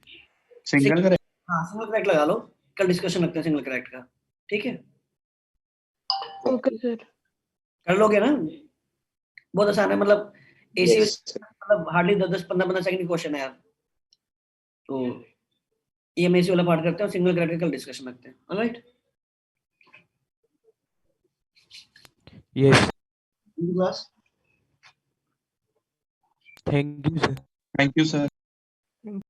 सिंगल करेक्ट। हाँ सिंगल करेक्ट लगा लो। कल डिस्कशन रखते हैं सिंगल करेक्ट का, ठीक है? Okay sir. कर लोगे ना? बहुत आसान है, मतलब एसी Yes, मतलब हार्डली 10-15 सेकंड की क्वेश्चन है यार। तो ईएमआई वाला पार्ट करते हैं और सिंगल करेक्ट का कल डिस्कशन रखते हैं। Alright, yes class thank you sir. Thank you sir.